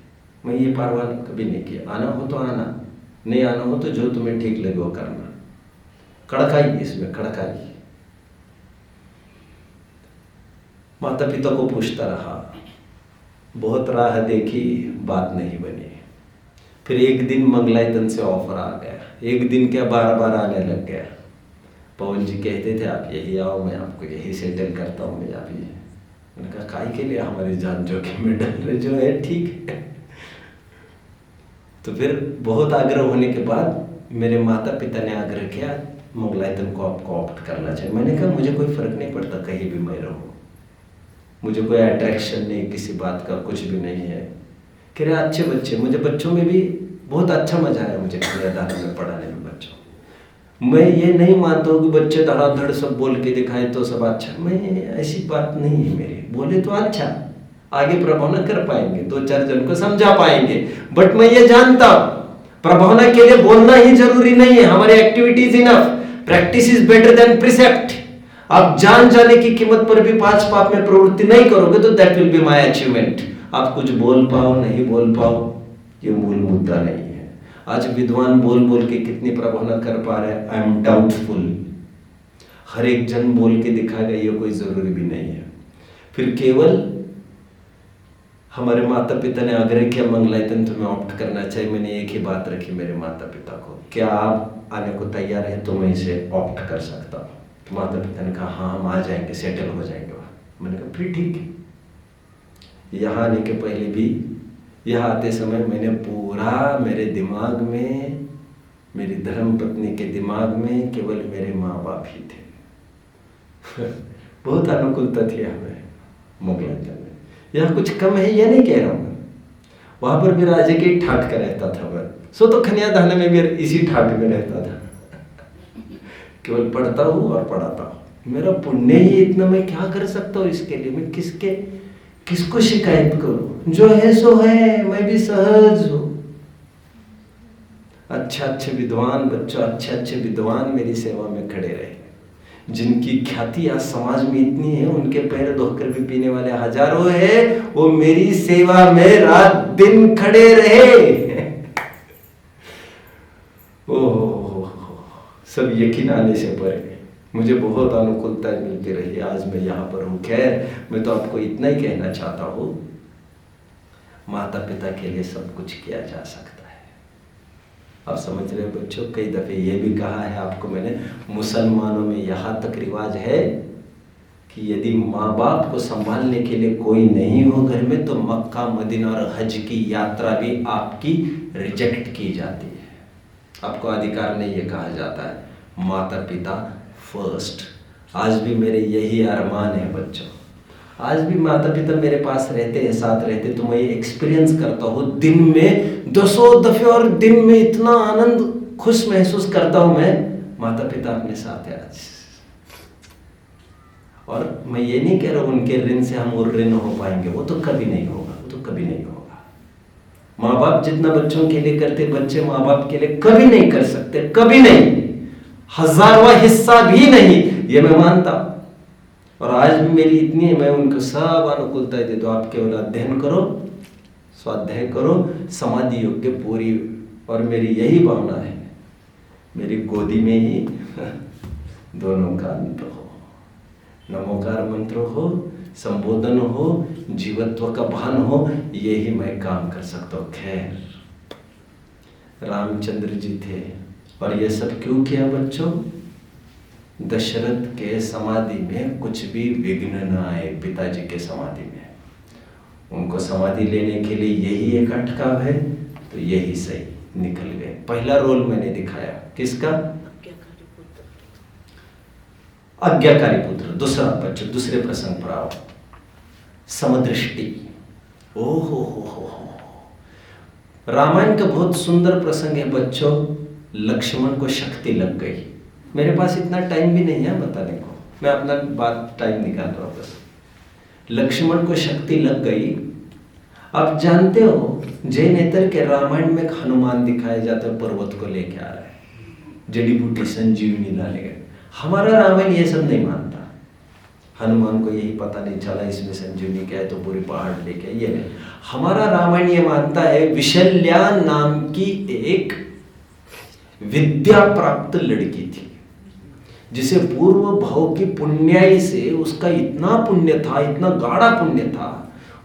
मैं ये परवाह कभी नहीं किया। आना हो तो आना, नहीं आना हो तो जो तुम्हें ठीक लगे वो करना। कड़काई इसमें, कड़काई। माता पिता को पूछता रहा, बहुत राह देखी, बात नहीं बनी। फिर एक दिन मंगलायतन से ऑफर आ गया। एक दिन क्या, बार आने लग गया। पवन जी कहते थे आप यही आओ, मैं आपको यही सेटल करता हूँ। मैं आप ये, मैंने कहा काहे के लिए हमारी जान जोखिम में डाल रहे, जो है ठीक है। तो फिर बहुत आग्रह होने के बाद मेरे माता पिता ने आग्रह किया, मंगलायतन को आपको ऑप्ट करना चाहिए। मैंने कहा मुझे कोई फर्क नहीं पड़ता, कहीं भी मैं रहूँ, मुझे कोई अट्रैक्शन नहीं किसी बात का, कुछ भी नहीं है। कह रहे अच्छे बच्चे, मुझे बच्चों में भी बहुत अच्छा मजा आया मुझे खनियाधाना में पढ़ाने में बच्चों। मैं ये नहीं मानता हूँ कि बच्चे धड़ाधड़ सब बोल के दिखाए तो सब अच्छा, मैं ऐसी बात नहीं है मेरी। बोले तो अच्छा, आगे प्रभावना कर पाएंगे, 2-4 जन को समझा पाएंगे। बट मैं ये जानता हूँ प्रभावना के लिए बोलना ही जरूरी नहीं है, हमारी activities enough, practice is better than precept. आप जान जाने की कीमत पर भी 5 पाप में प्रवृत्ति नहीं करोगे तो that will be my achievement. आप कुछ बोल पाओ नहीं बोल पाओ ये मूल मुद्दा नहीं है। आज विद्वान बोल बोल के कितनी प्रभावना कर पा रहे हैं, आई एम डाउटफुल। हर एक जन बोल के दिखाएगा ये कोई जरूरी भी नहीं है। फिर केवल हमारे माता पिता ने आग्रह किया मंगलायतन तुम्हें ऑप्ट करना चाहिए। मैंने एक ही बात रखी मेरे माता पिता को, क्या आप आने को तैयार है तो मैं इसे ऑप्ट कर सकता हूँ। तो माता पिता ने कहा हाँ हम आ जाएंगे, सेटल हो जाएंगे वहाँ। मैंने कहा फिर ठीक है। यहाँ आने के पहले भी, यहाँ आते समय मैंने पूरा मेरे दिमाग में, मेरी धर्म पत्नी के दिमाग में केवल मेरे माँ बाप ही थे। बहुत अनुकूलता थी हमें मंगलायतन में। यहाँ कुछ कम है ये नहीं कह रहा हूँ, वहाँ पर भी राजे के ही ठाट का रहता था मैं। सो तो खनियाधाना में भी इसी ठाट में रहता था। केवल पढ़ता हूँ और पढ़ाता हूँ। मेरा पुण्य ही इतना, मैं क्या कर सकता हूँ इसके लिए? मैं किसको शिकायत करूं? जो है सो है, मैं भी सहज हूं। अच्छे विद्वान बच्चों, अच्छे विद्वान मेरी सेवा में खड़े रहे, जिनकी ख्याति आज समाज में इतनी है, उनके पैर धोकर भी पीने वाले हजारों है, वो मेरी सेवा में रात दिन खड़े रहे। ओह, सब यकीन आने से परे मुझे बहुत अनुकूलता मिलती रही। आज मैं यहाँ पर हूँ। खैर मैं तो आपको इतना ही कहना चाहता हूँ, माता पिता के लिए सब कुछ किया जा सकता है। आप समझ रहे हो बच्चों, कई दफे ये भी कहा है आपको मैंने, मुसलमानों में यहाँ तक रिवाज है कि यदि माँ बाप को संभालने के लिए कोई नहीं हो घर में तो मक्का मदीना और हज की यात्रा भी आपकी रिजेक्ट की जाती है। आपको अधिकार नहीं, ये कहा जाता है माता पिता फर्स्ट, आज भी मेरे यही अरमान है बच्चों। आज भी माता पिता मेरे पास रहते हैं, साथ रहते, तो मैं ये एक्सपीरियंस करता हूँ दिन में 200 दफे, और दिन में इतना आनंद खुश महसूस करता हूँ मैं, माता पिता अपने साथ है आज। और मैं ये नहीं कह रहा हूँ उनके ऋण से हम और ऋण हो पाएंगे, वो तो कभी नहीं होगा, वो तो कभी नहीं होगा। माँ बाप जितना बच्चों के लिए करते, बच्चे माँ बाप के लिए कभी नहीं कर सकते, कभी नहीं, 1000वां हिस्सा भी नहीं, ये मैं मानता हूं। और आज भी मेरी इतनी है, मैं उनको सब अनुकूलता दे दो, आप केवल अध्ययन करो, स्वाध्याय करो, समाधि योग्य पूरी। और मेरी यही भावना है, मेरी गोदी में ही दोनों का अंत हो, नमोकार मंत्र हो, संबोधन हो, जीवत्व का भान हो, यही मैं काम कर सकता हूँ। खैर, रामचंद्र जी थे, और ये सब क्यों किया बच्चों? दशरथ के समाधि में कुछ भी विघ्न न आए, पिताजी के समाधि में। उनको समाधि लेने के लिए यही एक अटकाव है, तो यही सही निकल गए। पहला रोल मैंने दिखाया किसका? आज्ञाकारी पुत्र। दूसरा बच्चों, दूसरे प्रसंग पर आओ, समदृष्टि। ओहो हो। रामायण का बहुत सुंदर प्रसंग है बच्चों। लक्ष्मण को शक्ति लग गई। मेरे पास इतना टाइम भी नहीं है बताने को, मैं अपना बात टाइम निकाल रहा हूं बस। लक्ष्मण को शक्ति लग गई। आप जानते हो जैनेतर के रामायण में हनुमान दिखाया जाता है, पर्वत को लेके आ रहा है, जड़ी बूटी संजीवनी लाने गए। हमारा रामायण ये सब नहीं मानता। हनुमान को यही पता नहीं चला इसमें संजीवनी क्या है, तो पूरी पहाड़ लेके, ये नहीं। हमारा रामायण ये मानता है विशल्या नाम की एक विद्या प्राप्त लड़की थी, जिसे पूर्व भाव की पुण्याई से उसका इतना पुण्य था, इतना गाढ़ा पुण्य था,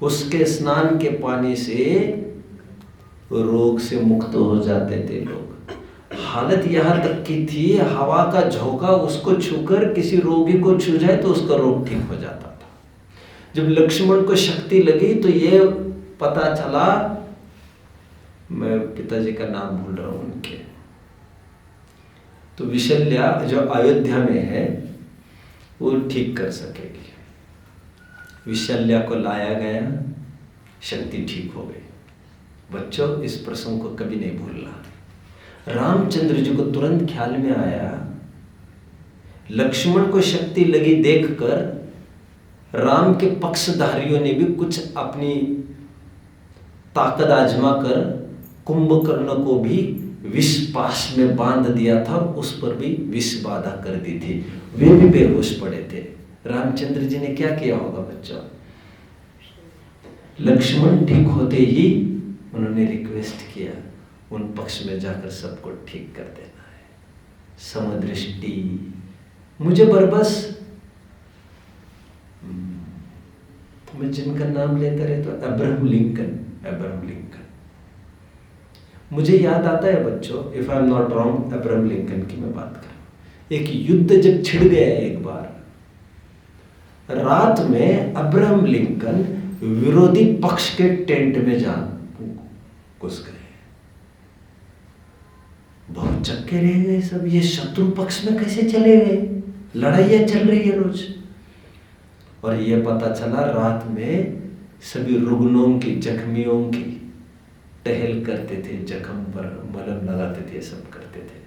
उसके स्नान के पानी से रोग से मुक्त हो जाते थे लोग। हालत यहां तक की थी, हवा का झोंका उसको छूकर किसी रोगी को छू जाए तो उसका रोग ठीक हो जाता था। जब लक्ष्मण को शक्ति लगी तो ये पता चला, मैं पिताजी का नाम भूल रहा हूं उनके, तो विशल्या जो अयोध्या में है वो ठीक कर सकेगी। विशल्या को लाया गया, शक्ति ठीक हो गई। बच्चों, इस प्रसंग को कभी नहीं भूलना। रामचंद्र जी को तुरंत ख्याल में आया, लक्ष्मण को शक्ति लगी देखकर राम के पक्षधारियों ने भी कुछ अपनी ताकत आजमा कर कुंभकर्ण को भी विष पाश में बांध दिया था, और उस पर भी विष बाधा कर दी थी। वे भी बेहोश पड़े थे। रामचंद्र जी ने क्या किया होगा बच्चों? लक्ष्मण ठीक होते ही उन्होंने रिक्वेस्ट किया, उन पक्ष में जाकर सबको ठीक कर देना है। समदृष्टि। मुझे बरबस, मैं जिनका नाम लेता रहता हूं, अब्राहम लिंकन। मुझे याद आता है बच्चों, if I am not wrong, Abraham Lincoln की मैं बात करूं। एक युद्ध जब छिड़ गया एक बार, रात में अब्राहम लिंकन विरोधी पक्ष के टेंट में जा घुस गए। बहुत चक्के रह गए सब, ये शत्रु पक्ष में कैसे चले गए? लड़ाइयां चल रही है रोज। और ये पता चला रात में सभी रुग्णों की, जख्मियों की टहल करते थे, जख्म पर मलम लगाते थे, सब करते थे।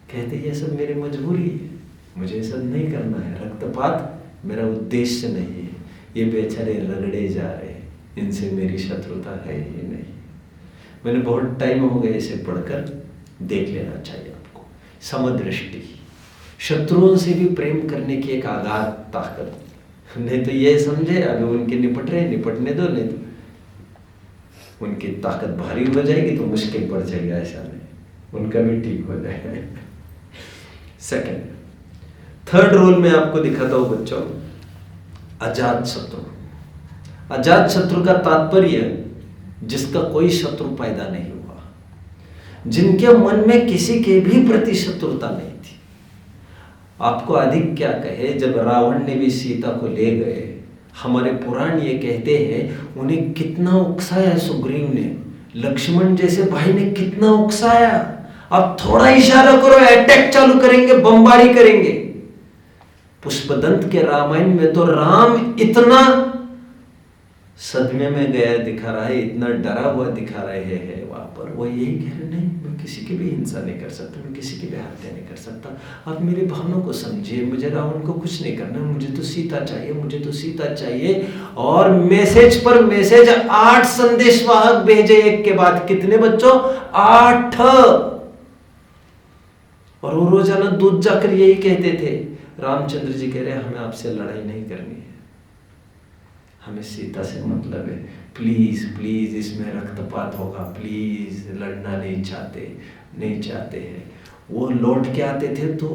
कहते ये सब मेरी मजबूरी है, मुझे ये सब नहीं करना है, रक्तपात मेरा उद्देश्य नहीं है। ये बेचारे रगड़े जा रहे हैं, इनसे मेरी शत्रुता है ही नहीं। मैंने बहुत टाइम हो गया इसे पढ़कर, देख लेना चाहिए आपको। समदृष्टि, शत्रुओं से भी प्रेम करने की एक आगाध ताकत। नहीं तो ये समझे अभी उनके निपट रहे, निपटने दो, नहीं तो उनकी ताकत भारी हो जाएगी तो मुश्किल पड़ जाएगा। ऐसा नहीं, उनका भी ठीक हो जाएगा। सेकंड, थर्ड रोल में आपको दिखाता हूं बच्चों, अजात शत्रु। अजात शत्रु का तात्पर्य जिसका कोई शत्रु पैदा नहीं हुआ, जिनके मन में किसी के भी प्रति शत्रुता नहीं थी। आपको अधिक क्या कहे, जब रावण ने भी सीता को ले गए, हमारे पुराण ये कहते हैं उन्हें कितना उकसाया सुग्रीव ने, लक्ष्मण जैसे भाई ने कितना उकसाया। अब थोड़ा इशारा करो, अटैक चालू करेंगे, बमबारी करेंगे। पुष्पदंत के रामायण में तो राम इतना सदमे में गया दिखा रहा है, इतना डरा हुआ दिखा रहे हैं वहां पर। वो यही कह रहे, नहीं मैं किसी की भी हिंसा नहीं कर सकता, मैं किसी की भी हत्या नहीं कर सकता, आप मेरी भावनाओं को समझिए, मुझे रावण को कुछ नहीं करना, मुझे तो सीता चाहिए, मुझे तो सीता चाहिए। और मैसेज पर मैसेज 8 संदेशवाहक भेजे एक के बाद। कितने बच्चों? 8। और वो रोजाना दूध जाकर यही कहते थे। रामचंद्र जी कह रहे हमें आपसे लड़ाई नहीं करनी है, हमें सीता से मतलब है, प्लीज प्लीज इसमें रक्तपात होगा, प्लीज लड़ना नहीं चाहते हैं। वो लौट के आते थे तो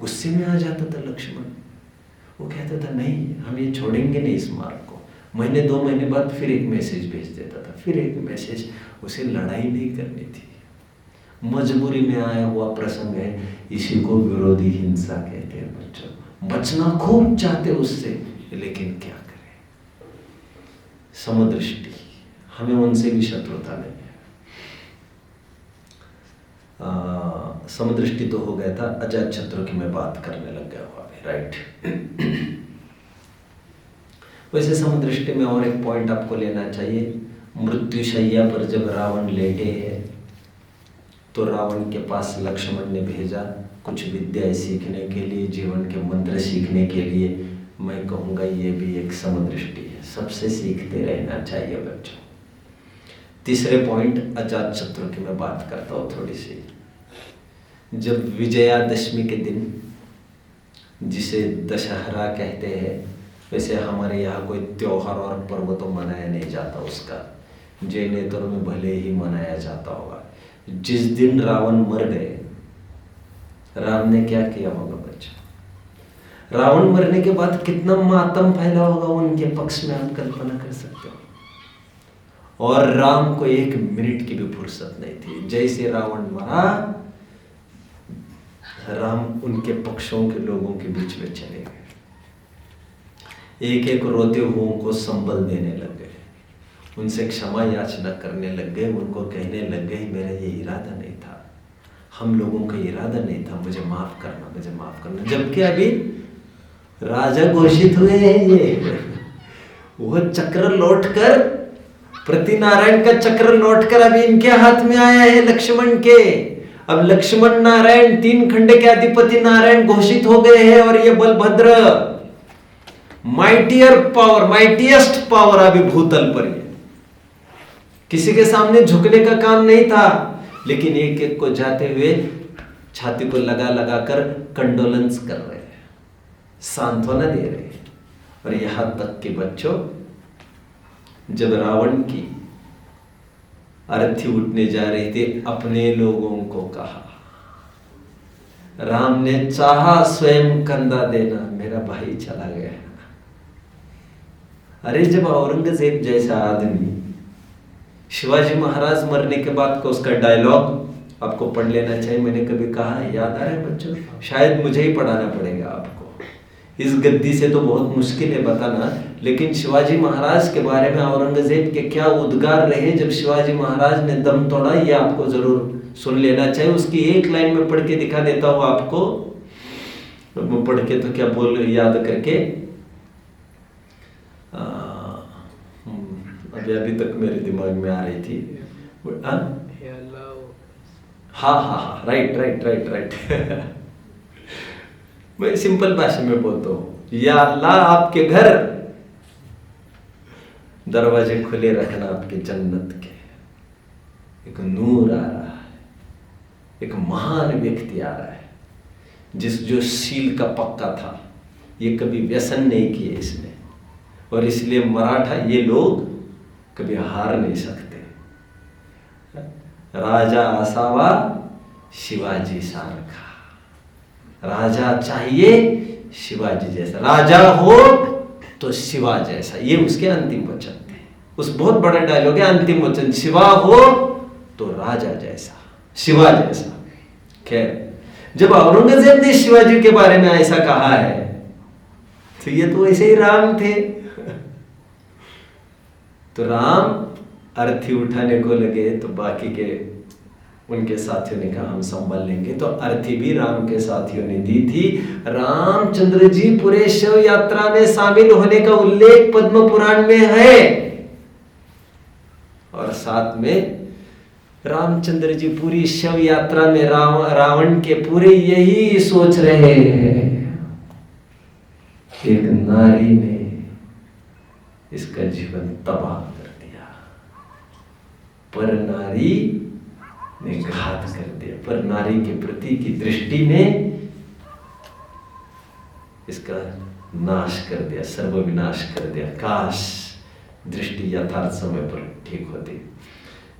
गुस्से में आ जाता था लक्ष्मण। वो कहता था नहीं हम ये छोड़ेंगे नहीं इस मार्ग को। महीने 2 महीने बाद फिर एक मैसेज भेज देता था, फिर एक मैसेज। उसे लड़ाई नहीं करनी थी, मजबूरी में आया हुआ प्रसंग है, इसी को विरोधी हिंसा कहते हैं बच्चों। बचना खूब चाहते उससे, लेकिन क्या करें, समदृष्टि, हमें उनसे भी शत्रुता नहीं है। समदृष्टि तो हो गया था, अजातशत्रु की मैं बात करने लग गया हुआ, राइट। वैसे समदृष्टि में और एक पॉइंट आपको लेना चाहिए। मृत्युशैया पर जब रावण लेटे हैं तो रावण के पास लक्ष्मण ने भेजा कुछ विद्या सीखने के लिए, जीवन के मंत्र सीखने के लिए। मैं कहूँगा ये भी एक समदृष्टि है, सबसे सीखते रहना चाहिए बच्चों। तीसरे पॉइंट अजातशत्रु की मैं बात करता हूँ थोड़ी सी। जब विजयादशमी के दिन, जिसे दशहरा कहते हैं, वैसे हमारे यहाँ कोई त्योहार और पर्व तो मनाया नहीं जाता उसका, जैनेतरों में भले ही मनाया जाता होगा। जिस दिन रावण मर गए, राम ने क्या किया होगा बच्चों? रावण मरने के बाद कितना मातम फैला होगा उनके पक्ष में, आप कल्पना कर सकते हो। और राम को 1 मिनट की भी फुर्सत नहीं थी। जैसे रावण मरा, राम उनके पक्षों के लोगों के बीच में चले गए, एक एक रोते हुओं को संबल देने लग गए, उनसे क्षमा याचना करने लग गए, उनको कहने लग गए मेरा ये इरादा नहीं था, हम लोगों का इरादा नहीं था, मुझे माफ करना, मुझे माफ करना। जबकि अभी राजा घोषित हुए हैं ये, वो चक्र लौटकर, प्रतिनारायण का चक्र लौटकर अभी इनके हाथ में आया है, लक्ष्मण के। अब लक्ष्मण नारायण, 3 खंड के अधिपति नारायण घोषित हो गए हैं, और ये Balbhadra mightier power, mightiest power अभी भूतल पर है। किसी के सामने झुकने का काम नहीं था, लेकिन एक एक को जाते हुए छाती को लगा लगा कर कंडोलेंस कर रहे हैं, सांत्वना दे रहे हैं। और यहां तक कि बच्चों, जब रावण की अर्थी उठने जा रही थी, अपने लोगों को कहा, राम ने चाहा स्वयं कंधा देना, मेरा भाई चला गया। अरे जब औरंगजेब जैसा आदमी, शिवाजी महाराज मरने के बाद का उसका डायलॉग आपको पढ़ लेना चाहिए, मैंने कभी कहा है, याद आ रहा है बच्चों? शायद मुझे ही पढ़ाना पड़ेगा आपको, इस गद्दी से तो बहुत मुश्किल है बताना। लेकिन शिवाजी महाराज के बारे में औरंगजेब के क्या उद्गार रहे जब शिवाजी महाराज ne दम तोड़ा, ये आपको जरूर सुन लेना चाहिए। उसकी एक लाइन में पढ़ के दिखा देता हूँ आपको, मैं पढ़ के तो क्या बोल, याद करके, अभी तक मेरे दिमाग में आ रही थी। हाँ, राइट। मैं सिंपल भाषा में बोलता हूँ, या अल्लाह आपके घर दरवाजे खुले रखना आपके जन्नत के। एक नूर आ रहा है, एक महान व्यक्ति आ रहा है, जो सील का पक्का था, ये कभी व्यसन नहीं किए इसने, और इसलिए मराठा ये लोग कभी हार नहीं सकते। राजा असावा शिवाजी सारखा, राजा चाहिए शिवाजी जैसा, राजा हो तो शिवा जैसा, ये उसके अंतिम वचन थे। उस बहुत बड़ा डायलॉग है, अंतिम वचन, शिवा हो तो राजा जैसा, शिवा जैसा। खैर, जब औरंगजेब ने शिवाजी के बारे में ऐसा कहा है, तो ये तो ऐसे ही राम थे। तो राम अर्थी उठाने को लगे तो बाकी के उनके साथियों ने कहा हम संभाल लेंगे। तो अर्थी भी राम के साथियों ने दी थी। रामचंद्र जी पूरे शव यात्रा में शामिल होने का उल्लेख पद्म पुराण में है। और साथ में रामचंद्र जी पूरी शव यात्रा में रावण के पूरे यही सोच रहे हैं, एक नारी ने इसका जीवन तबाह कर दिया, पर नारी ने घात कर दिया, पर नारी के प्रति की दृष्टि ने इसका नाश कर दिया, सर्वविनाश कर दिया। काश दृष्टि यथार्थ समय पर ठीक होती।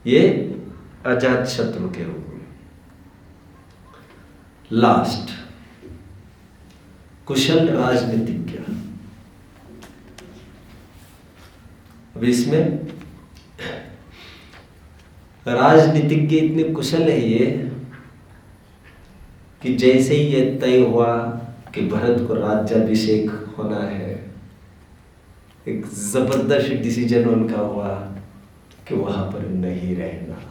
ये अजात शत्रु के रूप में। लास्ट, कुशल राजनीतिज्ञ। अब इसमें राजनीतिज्ञ इतने कुशल है ये कि जैसे ही ये तय हुआ कि भरत को राज्याभिषेक होना है, एक जबरदस्त डिसीजन उनका हुआ कि वहां पर नहीं रहना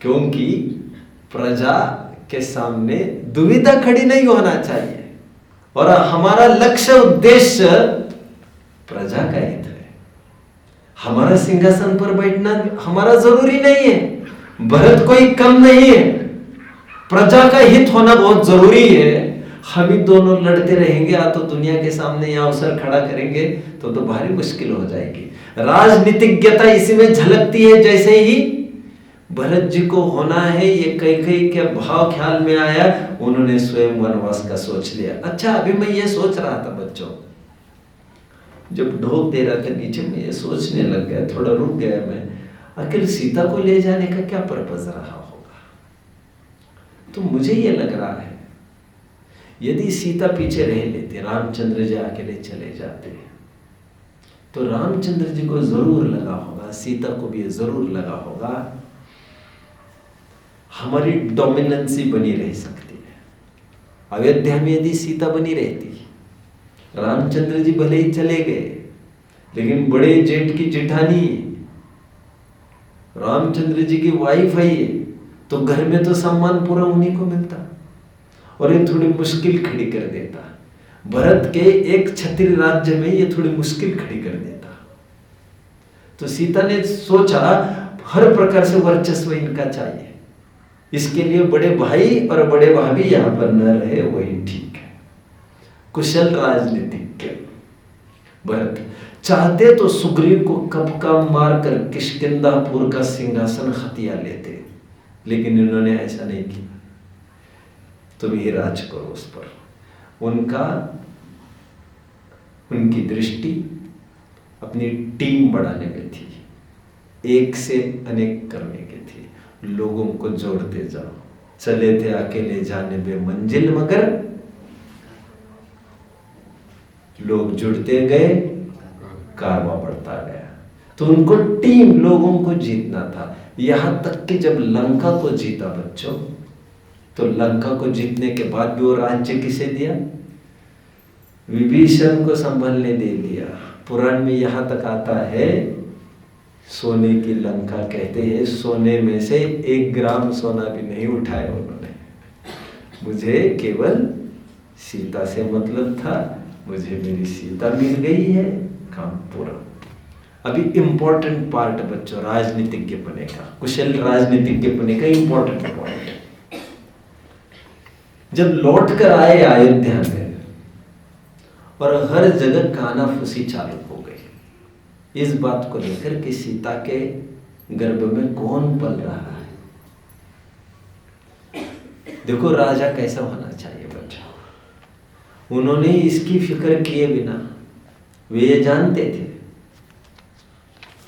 क्योंकि प्रजा के सामने दुविधा खड़ी नहीं होना चाहिए और हमारा लक्ष्य उद्देश्य प्रजा का हित है। हमारा सिंहासन पर बैठना हमारा जरूरी नहीं है, भरत कोई कम नहीं है, प्रजा का हित होना बहुत जरूरी है। हम ही दोनों लड़ते रहेंगे या तो दुनिया के सामने यह अवसर खड़ा करेंगे तो भारी मुश्किल हो जाएगी। राजनीतिज्ञता इसी में झलकती है। जैसे ही भरत जी को होना है, ये कैकेयी के भाव ख्याल में आया, उन्होंने स्वयं वनवास का सोच लिया। अच्छा, अभी मैं ये सोच रहा था बच्चों, जब ढोक दे रहा था नीचे, में ये सोचने लग गया, थोड़ा रुक गया मैं, आखिर सीता को ले जाने का क्या पर्पस रहा होगा। तो मुझे ये लग रहा है यदि सीता पीछे रह लेते, रामचंद्र जी अकेले चले जाते, तो रामचंद्र जी को जरूर लगा होगा, सीता को भी जरूर लगा होगा, हमारी डोमिनेंसी बनी रह सकती है। अयोध्या में यदि सीता बनी रहती, रामचंद्र जी भले ही चले गए, लेकिन बड़े जेठ की जेठानी रामचंद्र जी की वाइफ है ये, तो घर में तो सम्मान पूरा उन्हीं को मिलता और ये थोड़ी मुश्किल खड़ी कर देता। भरत के एक क्षत्रिय राज्य में ये थोड़ी मुश्किल खड़ी कर देता। तो सीता ने सोचा हर प्रकार से वर्चस्व इनका चाहिए, इसके लिए बड़े भाई और बड़े भाभी यहां पर न रहे, वही ठीक है। कुशल राजनीतिज्ञ भरत चाहते तो सुग्रीव को कब का मारकर किष्किंधापुर का सिंहासन हथिया लेते, लेकिन इन्होंने ऐसा नहीं किया। तुम ही राज करो उस पर। उनकी दृष्टि अपनी टीम बढ़ाने में थी, एक से अनेक करने की थी, लोगों को जोड़ते जाओ। चले थे अकेले जाने बे मंजिल, मगर लोग जुड़ते गए, कारवां बढ़ता गया। तो उनको टीम, लोगों को जीतना था। यहां तक कि जब लंका को जीता बच्चों, तो लंका को जीतने के बाद भी वो राज्य किसे दिया? विभीषण को संभालने दे दिया। पुराण में यहां तक आता है, सोने की लंका कहते हैं, सोने में से 1 ग्राम सोना भी नहीं उठाया उन्होंने। मुझे केवल सीता से मतलब था, मुझे मेरी सीता मिल गई है, काम पूरा। अभी इंपॉर्टेंट पार्ट बच्चों, राजनीतिज्ञ बने का, कुशल राजनीतिज्ञ बने का इंपॉर्टेंट पॉइंट। जब लौट कर आए अयोध्या में और हर जगह कानाफूसी चालू हो गई इस बात को लेकर कि सीता के गर्भ में कौन पल रहा है। देखो राजा कैसा होना चाहिए बच्चों, उन्होंने इसकी फिक्र किए बिना, वे ये जानते थे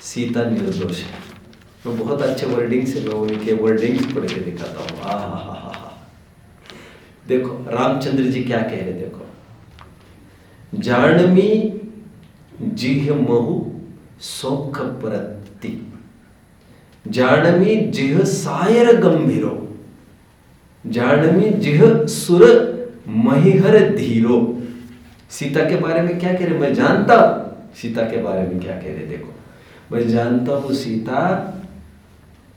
सीता निर्दोष है। तो बहुत अच्छे वर्डिंग से मैं उनके वर्डिंग्स पढ़ के दिखाता हूँ। आहा, देखो रामचंद्र जी क्या कह रहे, देखो, जाणमी जिह महु सौख परति, जाणमी जिह सायर गंभीरो, जाणमी जिह सुर महिहर धीरो। सीता के बारे में क्या कह रहे, मैं जानता हूं सीता के बारे में क्या कह रहे। देखो, मैं जानता हूं सीता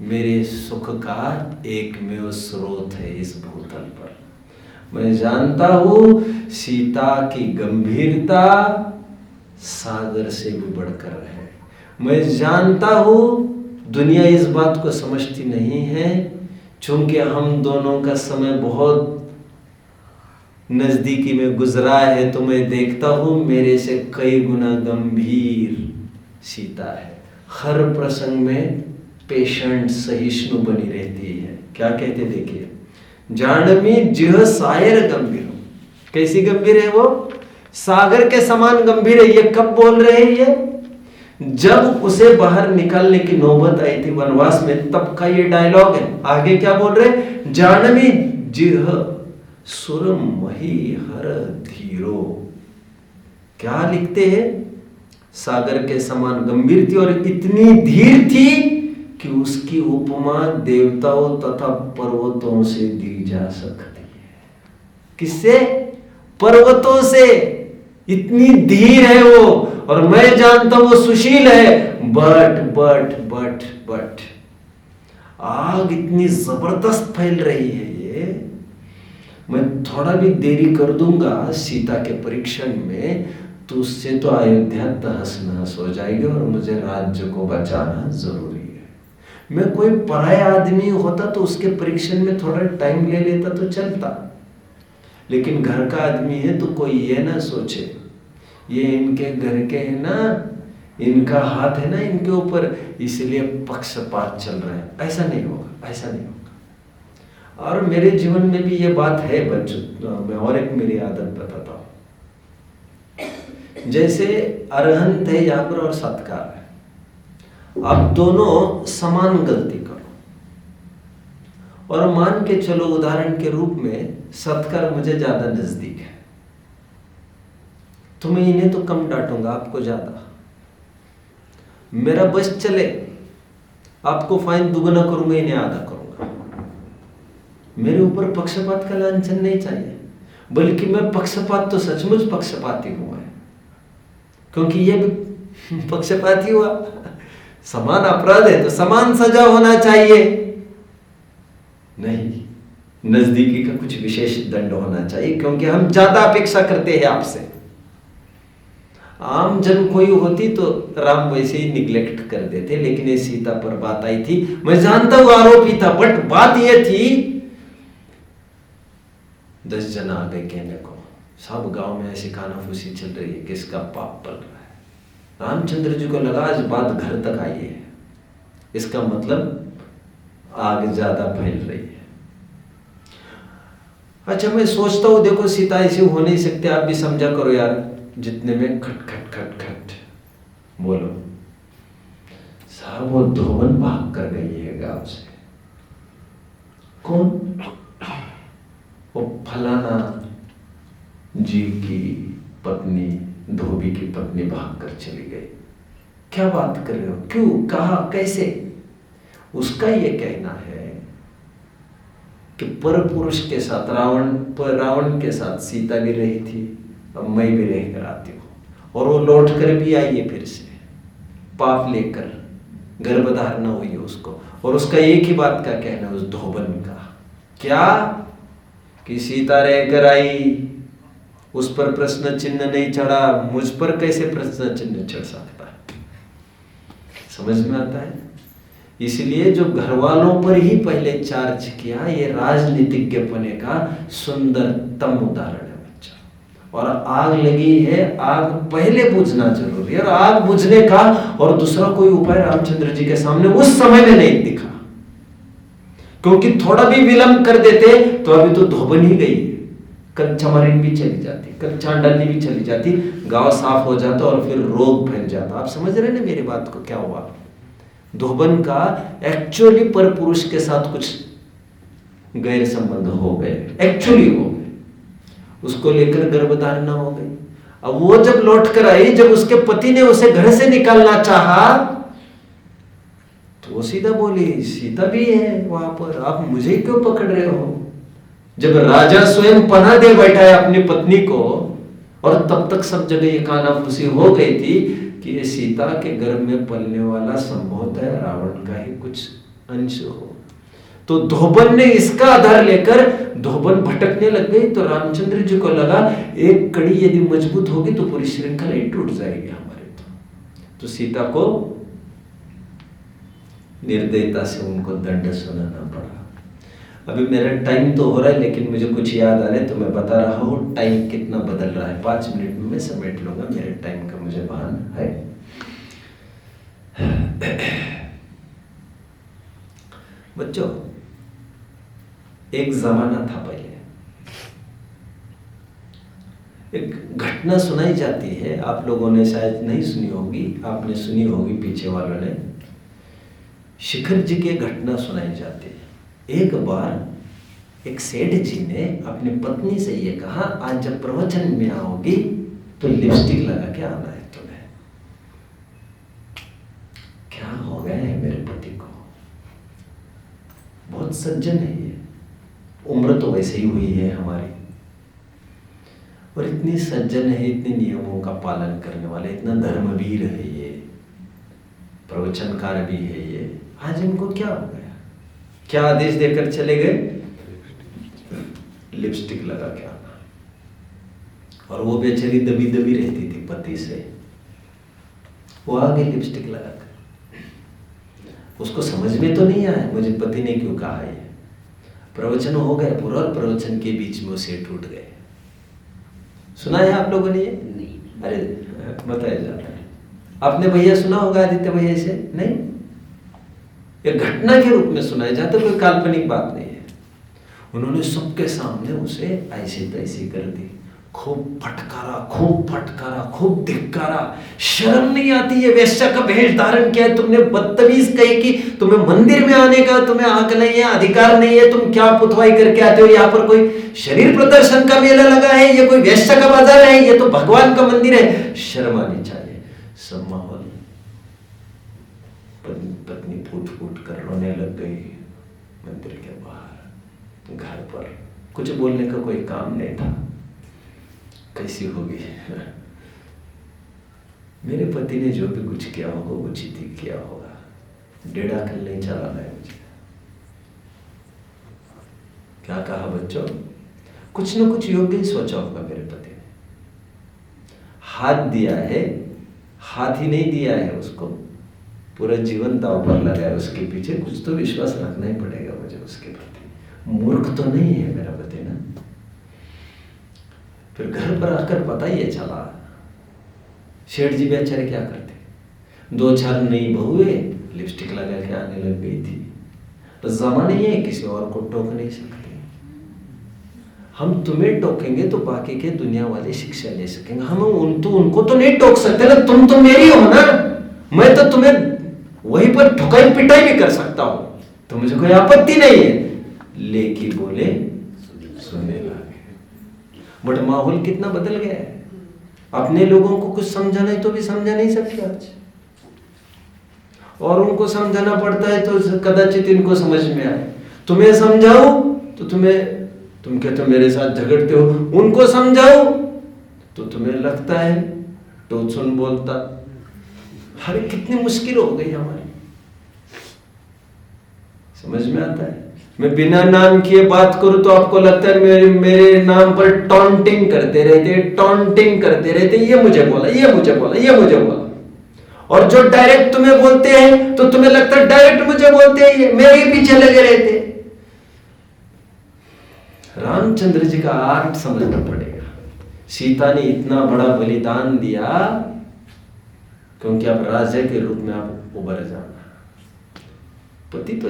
मेरे सुख का एकमेव स्रोत है इस भूतल पर। मैं जानता हूं सीता की गंभीरता सागर से भी बढ़कर है। मैं जानता हूं दुनिया इस बात को समझती नहीं है, चूंकि हम दोनों का समय बहुत नजदीकी में गुजरा है, तो मैं देखता हूं मेरे से कई गुना गंभीर सीता है। हर प्रसंग में पेशेंट सहिष्णु बनी रहती है। क्या कहते देखिए, जानमी जिह सायर गंभीर। कैसी गंभीर है वो? सागर के समान गंभीर है। ये कब बोल रहे हैं ये? जब उसे बाहर निकालने की नौबत आई थी वनवास में, तब का ये डायलॉग है। आगे क्या बोल रहे? जानमी जिह सुर मही हर धीरो। क्या लिखते हैं? सागर के समान गंभीर थी और इतनी धीर थी कि उसकी उपमा देवताओं तथा पर्वतों से दी जा सकती है। किससे? पर्वतों से। इतनी धीर है वो। और मैं जानता हूं वो सुशील है, बट आग इतनी जबरदस्त फैल रही है ये। मैं थोड़ा भी देरी कर दूंगा सीता के परीक्षण में, तो उससे तो अयोध्या तहस नहस हो जाएगी और मुझे राज्य को बचाना जरूरी है। मैं कोई पराया आदमी होता तो उसके परीक्षण में थोड़ा टाइम ले लेता तो चलता, लेकिन घर का आदमी है तो कोई ये ना सोचे ये इनके घर के है ना, इनका हाथ है ना इनके ऊपर, इसलिए पक्षपात चल रहा है। ऐसा नहीं होगा, ऐसा नहीं होगा। और मेरे जीवन में भी ये बात है बच्चों। मैं और एक मेरी आदत बताता हूं। जैसे अरहंत है यहाँ पर और सत्कार है। आप दोनों समान गलती करो और मान के चलो उदाहरण के रूप में सत्कार मुझे ज्यादा नजदीक है, तो मैं इन्हें तो कम डांटूंगा, आपको ज्यादा। मेरा बस चले, आपको फाइन दुगना करूंगा, इन्हें आधा करूंगा। मेरे ऊपर पक्षपात का लांछन नहीं चाहिए, बल्कि मैं पक्षपात तो सचमुच पक्षपाती हुआ है, क्योंकि ये भी पक्षपाती हुआ। समान अपराध है तो समान सजा होना चाहिए, नहीं नजदीकी का कुछ विशेष दंड होना चाहिए, क्योंकि हम ज्यादा अपेक्षा करते हैं आपसे। आम जन कोई होती तो राम वैसे ही निग्लेक्ट कर देते, लेकिन ये सीता पर बात आई थी। मैं जानता हूं आरोपी था, बट बात यह थी 10 जन आ गए कहने को, सब गांव में ऐसी कानाफूसी चल रही है, किसका पाप पल रहा है। रामचंद्र जी को लगा आज बात घर तक आई है, इसका मतलब आग ज्यादा फैल रही है। अच्छा मैं सोचता हूं देखो सीता ऐसी हो नहीं सकते, आप भी समझा करो यार। जितने में खट खट खट खट बोलो, साहब वो धोबन भाग कर गई है गांव से। कौन? वो फलाना जी की पत्नी, धोबी की पत्नी भाग कर चली गई। क्या बात कर रहे हो? क्यों? कहा? कैसे? उसका ये कहना है कि पर पुरुष के साथ रावण के साथ सीता भी रही थी, अब मैं भी रह कर आती हूं, और वो लौट कर भी आई है फिर से पाप लेकर, गर्भधारणा हुई है उसको। और उसका एक ही बात का कहना है उस धोबन का, क्या? कि सीता रहकर आई, उस पर प्रश्न चिन्ह नहीं चढ़ा, मुझ पर कैसे प्रश्न चिन्ह चढ़ सकता है? समझ में आता है? इसलिए जो घर वालों पर ही पहले चार्ज किया, ये राजनीतिज्ञपने का सुंदरतम उदाहरण है बच्चा। और आग लगी है, आग पहले बुझना जरूरी है, और आग बुझने का और दूसरा कोई उपाय रामचंद्र जी के सामने उस समय में नहीं दिखा, क्योंकि थोड़ा भी विलंब कर देते तो अभी तो धोबन ही गई, कल चमारिन भी चली जाती, कल चांडाली भी चली जाती, गांव साफ हो जाता और फिर रोग फैल जाता। आप समझ रहे ना मेरी बात को? क्या हुआ? धोबन का एक्चुअली पर पुरुष के साथ कुछ गैर संबंध हो गए, एक्चुअली हो गए, उसको लेकर गर्भधारणा हो गई। अब वो जब लौट कर आई, जब उसके पति ने उसे घर से निकालना चाहा, तो वो सीधा बोली, सीता भी है वहां पर, आप मुझे क्यों पकड़ रहे हो? जब राजा स्वयं पनाह दे बैठा है अपनी पत्नी को, और तब तक सब जगह ये कानाफूसी हो गई थी कि ये सीता के गर्भ में पलने वाला संभवतः रावण का ही कुछ अंश हो। तो धोबन ने इसका आधार लेकर धोबन भटकने लग गई, तो रामचंद्र जी को लगा एक कड़ी यदि मजबूत होगी तो पूरी श्रृंखला ही टूट जाएगी हमारे। तो सीता को निर्दयता से उनको दंड सुनाना पड़ा। अभी मेरा टाइम तो हो रहा है, लेकिन मुझे कुछ याद आ रहा है तो मैं बता रहा हूँ टाइम कितना बदल रहा है। 5 मिनट में मैं समेट लूंगा, मेरे टाइम का मुझे भान है। बच्चों, एक जमाना था पहले, एक घटना सुनाई जाती है, आप लोगों ने शायद नहीं सुनी होगी, आपने सुनी होगी पीछे वालों ने। शिखर जी की घटना सुनाई जाती है। एक बार एक सेठ जी ने अपनी पत्नी से ये कहा, आज जब प्रवचन में आओगी तो लिपस्टिक लगा के आना है तुम्हें। क्या हो गया है मेरे पति को, बहुत सज्जन है ये, उम्र तो वैसे ही हुई है हमारी, और इतनी सज्जन है, इतने नियमों का पालन करने वाले, इतना धर्मवीर है ये, प्रवचनकार भी है ये। आज इनको क्या हो गया? क्या आदेश देकर चले गए? लिपस्टिक लगा के आना। और वो बेचारी दबी दबी रहती थी पति से, वो आ गई लिपस्टिक लगाकर। उसको समझ में तो नहीं आया मुझे पति ने क्यों कहा है। प्रवचन हो गए पूरा, और प्रवचन के बीच में वो सेठ उठ गए। सुना है आप लोगों ने ये? नहीं। अरे बताया जाता है, आपने भैया सुना होगा आदित्य भैया से? नहीं, ये घटना के रूप में सुनाया जाता, कोई काल्पनिक बात नहीं है। उन्होंने सबके सामने उसे ऐसे तैसे कर दी, खूब फटकारा, खूब फटकारा, खूब धिक्कारा। शर्म नहीं आती है? वेश्या का भेष धारण किया है तुमने, बदतमीज कही कि तुम्हें मंदिर में आने का तुम्हें हक नहीं है, अधिकार नहीं है, तुम क्या पुतवाई करके आते हो? यहाँ पर कोई शरीर प्रदर्शन का मेला लगा है, ये कोई वेश्या का बाजार है, ये तो भगवान का मंदिर है। शर्म आनी चाहिए। सब माहौल, पत्नी फूट फूट कर रोने लग गई। मंदिर के बाहर, घर पर कुछ बोलने का कोई काम नहीं था। कैसी होगी? मेरे पति ने जो भी कुछ किया होगा उचित ही किया होगा, डेढ़ा कर नहीं चलाना है मुझे। क्या कहा बच्चों? कुछ न कुछ योग्य ही सोचा होगा मेरे पति ने। हाथ दिया है, हाथ ही नहीं दिया है उसको, पूरा जीवन दांव पर लगाया उसके पीछे, कुछ तो विश्वास रखना ही पड़ेगा मुझे उसके प्रति। मूर्ख तो नहीं है मेरा पति ना। फिर घर पर आकर पता ही है चला, शेठ जी बेचारे क्या करते, 2-4 नई बहुएं लिपस्टिक लगा के आने लग गई थी। तो जमाने है, किसी और को टोक नहीं सकते। हम तुम्हें टोकेंगे तो बाकी के दुनिया वाले शिक्षा ले सकेंगे, हम उनको तो नहीं टोक सकते ना। तुम तो मेरी हो ना, मैं तो तुम्हें वहीं पर ठुकाई पिटाई भी कर सकता हूं, तो मुझे कोई आपत्ति नहीं है। लेकिन बोले सुने लगे। बट माहौल कितना बदल गया है। अपने लोगों को कुछ समझाना है तो भी समझा नहीं सकते आज, और उनको समझाना पड़ता है तो कदाचित इनको समझ में आए। तुम्हें समझाओ तो तुम कहते हो मेरे साथ झगड़ते हो, उनको समझाओ तो तुम्हें लगता है तो सुन बोलता। अरे कितनी मुश्किल हो गई हमारी, समझ में आता है। मैं बिना नाम किए बात करूं तो आपको लगता है मेरे नाम पर टॉन्टिंग करते रहते, ये मुझे बोला, ये मुझे बोला, ये मुझे बोला। और जो डायरेक्ट तुम्हें बोलते हैं तो तुम्हें लगता है डायरेक्ट मुझे बोलते हैं, ये मेरे ही पीछे लगे रहते। रामचंद्र जी का आर्ट समझना पड़ेगा। सीता ने इतना बड़ा बलिदान दिया क्योंकि आप राजा के रूप में आप उभर जाना। पति तो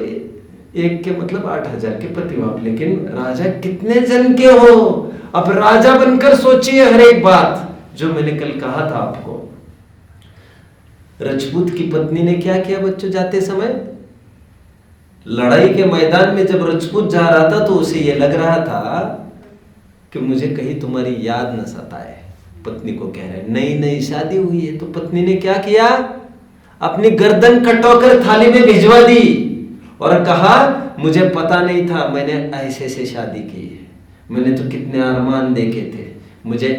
एक के मतलब 8000 के पति हो आप, लेकिन राजा कितने जन के हो? अब राजा बनकर सोचिए हर एक बात जो मैंने कल कहा था आपको। राजपूत की पत्नी ने क्या किया बच्चों? जाते समय लड़ाई के मैदान में जब राजपूत जा रहा था तो उसे ये लग रहा था कि मुझे कहीं तुम्हारी याद न सताए। पत्नी को कह रहे, नई नई शादी हुई है। तो पत्नी ने क्या किया? अपनी गर्दन कटोकर थाली में भिजवा दी और कहा मुझे पता नहीं था, मैंने ऐसे से शादी की है, मैंने तो कितने अरमान देखे थे, मुझे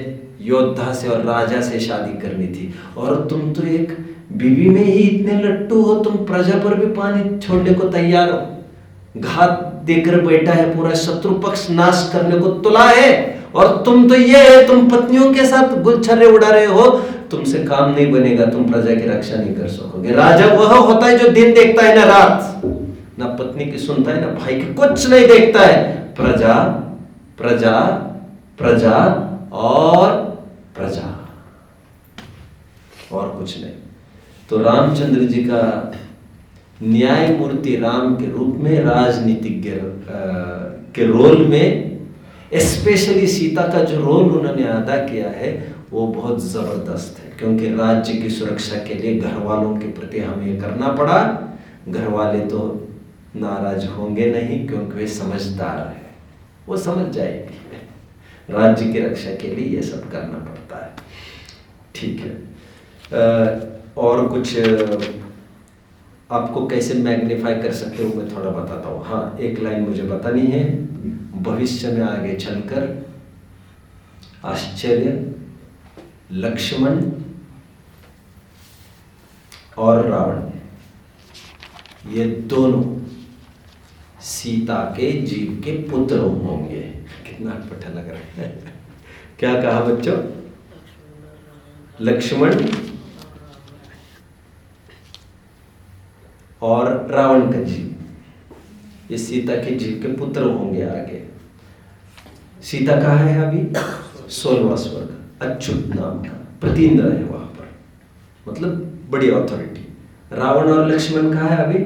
योद्धा से और राजा से शादी करनी थी, और तुम तो एक बीवी में ही इतने लट्टू हो, तुम प्रजा पर भी पानी छोड़ने को तैयार हो। घात देकर बैठा है, पूरा शत्रु पक्ष नाश करने को तुला है, और तुम तो ये है, तुम पत्नियों के साथ गुलछर्रे उड़ा रहे हो, तुमसे काम नहीं बनेगा, तुम प्रजा की रक्षा नहीं कर सकोगे। राजा वह होता है जो दिन देखता है ना रात, ना पत्नी की सुनता है ना भाई की, कुछ नहीं देखता है। प्रजा प्रजा प्रजा और प्रजा, और कुछ नहीं। तो रामचंद्र जी का न्यायमूर्ति राम के रूप में, राजनीतिज्ञ के रोल में, स्पेशली सीता का जो रोल उन्होंने अदा किया है वो बहुत जबरदस्त है, क्योंकि राज्य की सुरक्षा के लिए घर वालों के प्रति हमें ये करना पड़ा। घर वाले तो नाराज होंगे नहीं, क्योंकि वे समझदार है, वो समझ जाएगी। राज्य की रक्षा के लिए ये सब करना पड़ता है। ठीक है, और कुछ आपको कैसे मैग्नीफाई कर सकते हो मैं थोड़ा बताता हूँ। हाँ, एक लाइन मुझे बतानी है। भविष्य में आगे चलकर आश्चर्य, लक्ष्मण और रावण, ये दोनों सीता के जीव के पुत्र होंगे। कितना अटपटा लग रहा है। क्या कहा बच्चों? लक्ष्मण और रावण का जीव, ये सीता के जीव के पुत्र होंगे आगे। सीता कहाँ है अभी? 16वां स्वर्ग, अच्युत नाम का प्रतीन्द्र है वहां पर, मतलब बड़ी अथॉरिटी। रावण और लक्ष्मण कहाँ है अभी?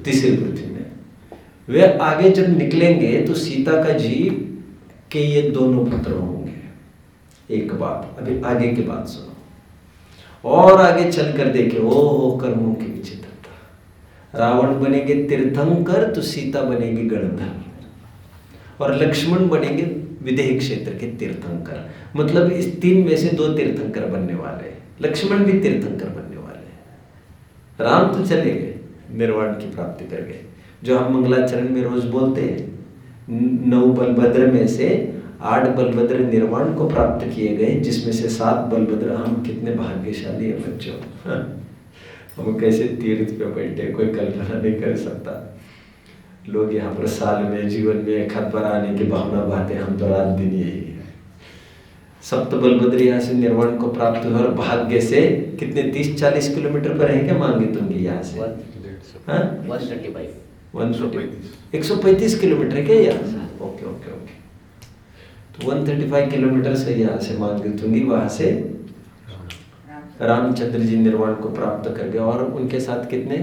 तीसरी पृथ्वी में। वे आगे जब निकलेंगे तो सीता का जीव के ये दोनों पुत्र होंगे। एक बात, अभी आगे की बात सुनो, और आगे चलकर देखे। ओ कर्मों की विचित्रता। रावण बनेंगे तीर्थंकर तो सीता बनेगी गणधर, और लक्ष्मण बनेंगे विदेह क्षेत्र के तीर्थंकर। मतलब इस तीन में से दो तीर्थंकर बनने वाले हैं। लक्ष्मण भी तीर्थंकर बनने वाले हैं। राम तो चले गए, निर्वाण की प्राप्ति कर गए, जो हम मंगलाचरण में रोज बोलते हैं। 9 बलभद्र में से 8 बलभद्र निर्वाण को प्राप्त किए गए, जिसमें से 7 बलभद्र। हम कितने भाग्यशाली हैं बच्चों। हम कैसे तीर्थ पे बैठे, कोई कल्पना नहीं कर सकता। लोग यहाँ पर साल में, जीवन में एक हाथ पर आने की भावना बातें, हम तो रात दिन यही है। सप्त बलभद्र यहाँ से निर्वाण को प्राप्त हुए, और भाग्य से कितने 30-40 किलोमीटर पर है क्या मांगे तुंगी यहाँ से? 135 किलोमीटर है क्या यहाँ से? Okay okay okay. तो 135 किलोमीटर से यहाँ से मांगे तुंगी, वहां से रामचंद्र जी निर्वाण को प्राप्त कर गए, और उनके साथ कितने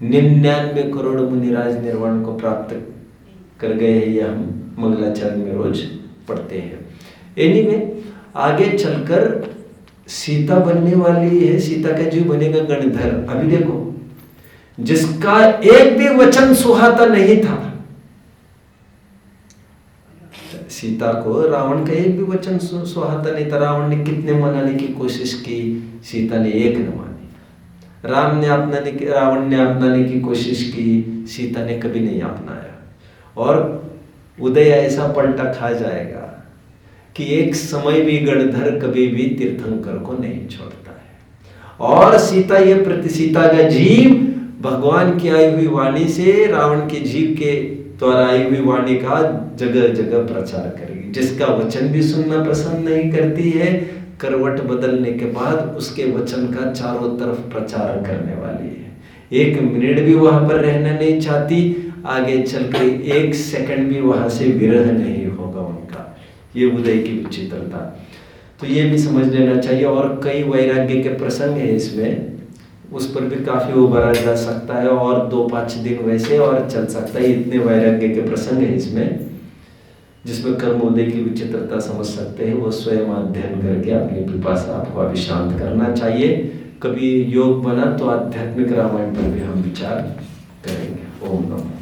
99 करोड़ मुनिराज निर्वाण को प्राप्त कर गए हैं। ये हम मंगलाचरण में रोज पढ़ते हैं। एनीवे, आगे चलकर सीता बनने वाली है, सीता का जीव बनेगा गणधर। अभी देखो, जिसका एक भी वचन सुहाता नहीं था, सीता को रावण का एक भी वचन सुहाता नहीं था। रावण ने कितने मनाने की कोशिश की, सीता ने एक न मानी। रावण ने अपनाने की कोशिश की, सीता ने कभी नहीं अपनाया। और उदय ऐसा पलटा खा जाएगा कि एक समय भी गणधर कभी भी तीर्थंकर को नहीं छोड़ता है। और सीता का जीव भगवान की आई हुई वाणी से रावण के जीव के द्वारा आई हुई वाणी का जगह जगह प्रचार करेगी। जिसका वचन भी सुनना पसंद नहीं करती है, करवट बदलने के बाद उसके वचन का चारों तरफ प्रचार करने वाली है। 1 मिनट भी वहां पर रहना नहीं चाहती, आगे चलकर 1 सेकंड भी वहां से विरह नहीं होगा उनका। ये उदय की विचित्रता, तो ये भी समझ लेना चाहिए। और कई वैराग्य के प्रसंग है इसमें, उस पर भी काफी उभरा जा सकता है, और 2-5 दिन वैसे और चल सकता है। इतने वैराग्य के प्रसंग है इसमें, जिसमें कर्मोदय की विचित्रता समझ सकते हैं। वो स्वयं अध्ययन करके अपनी पिपासा आपको अभी शांत करना चाहिए। कभी योग बना तो आध्यात्मिक रामायण पर भी हम विचार करेंगे। ओम नमः।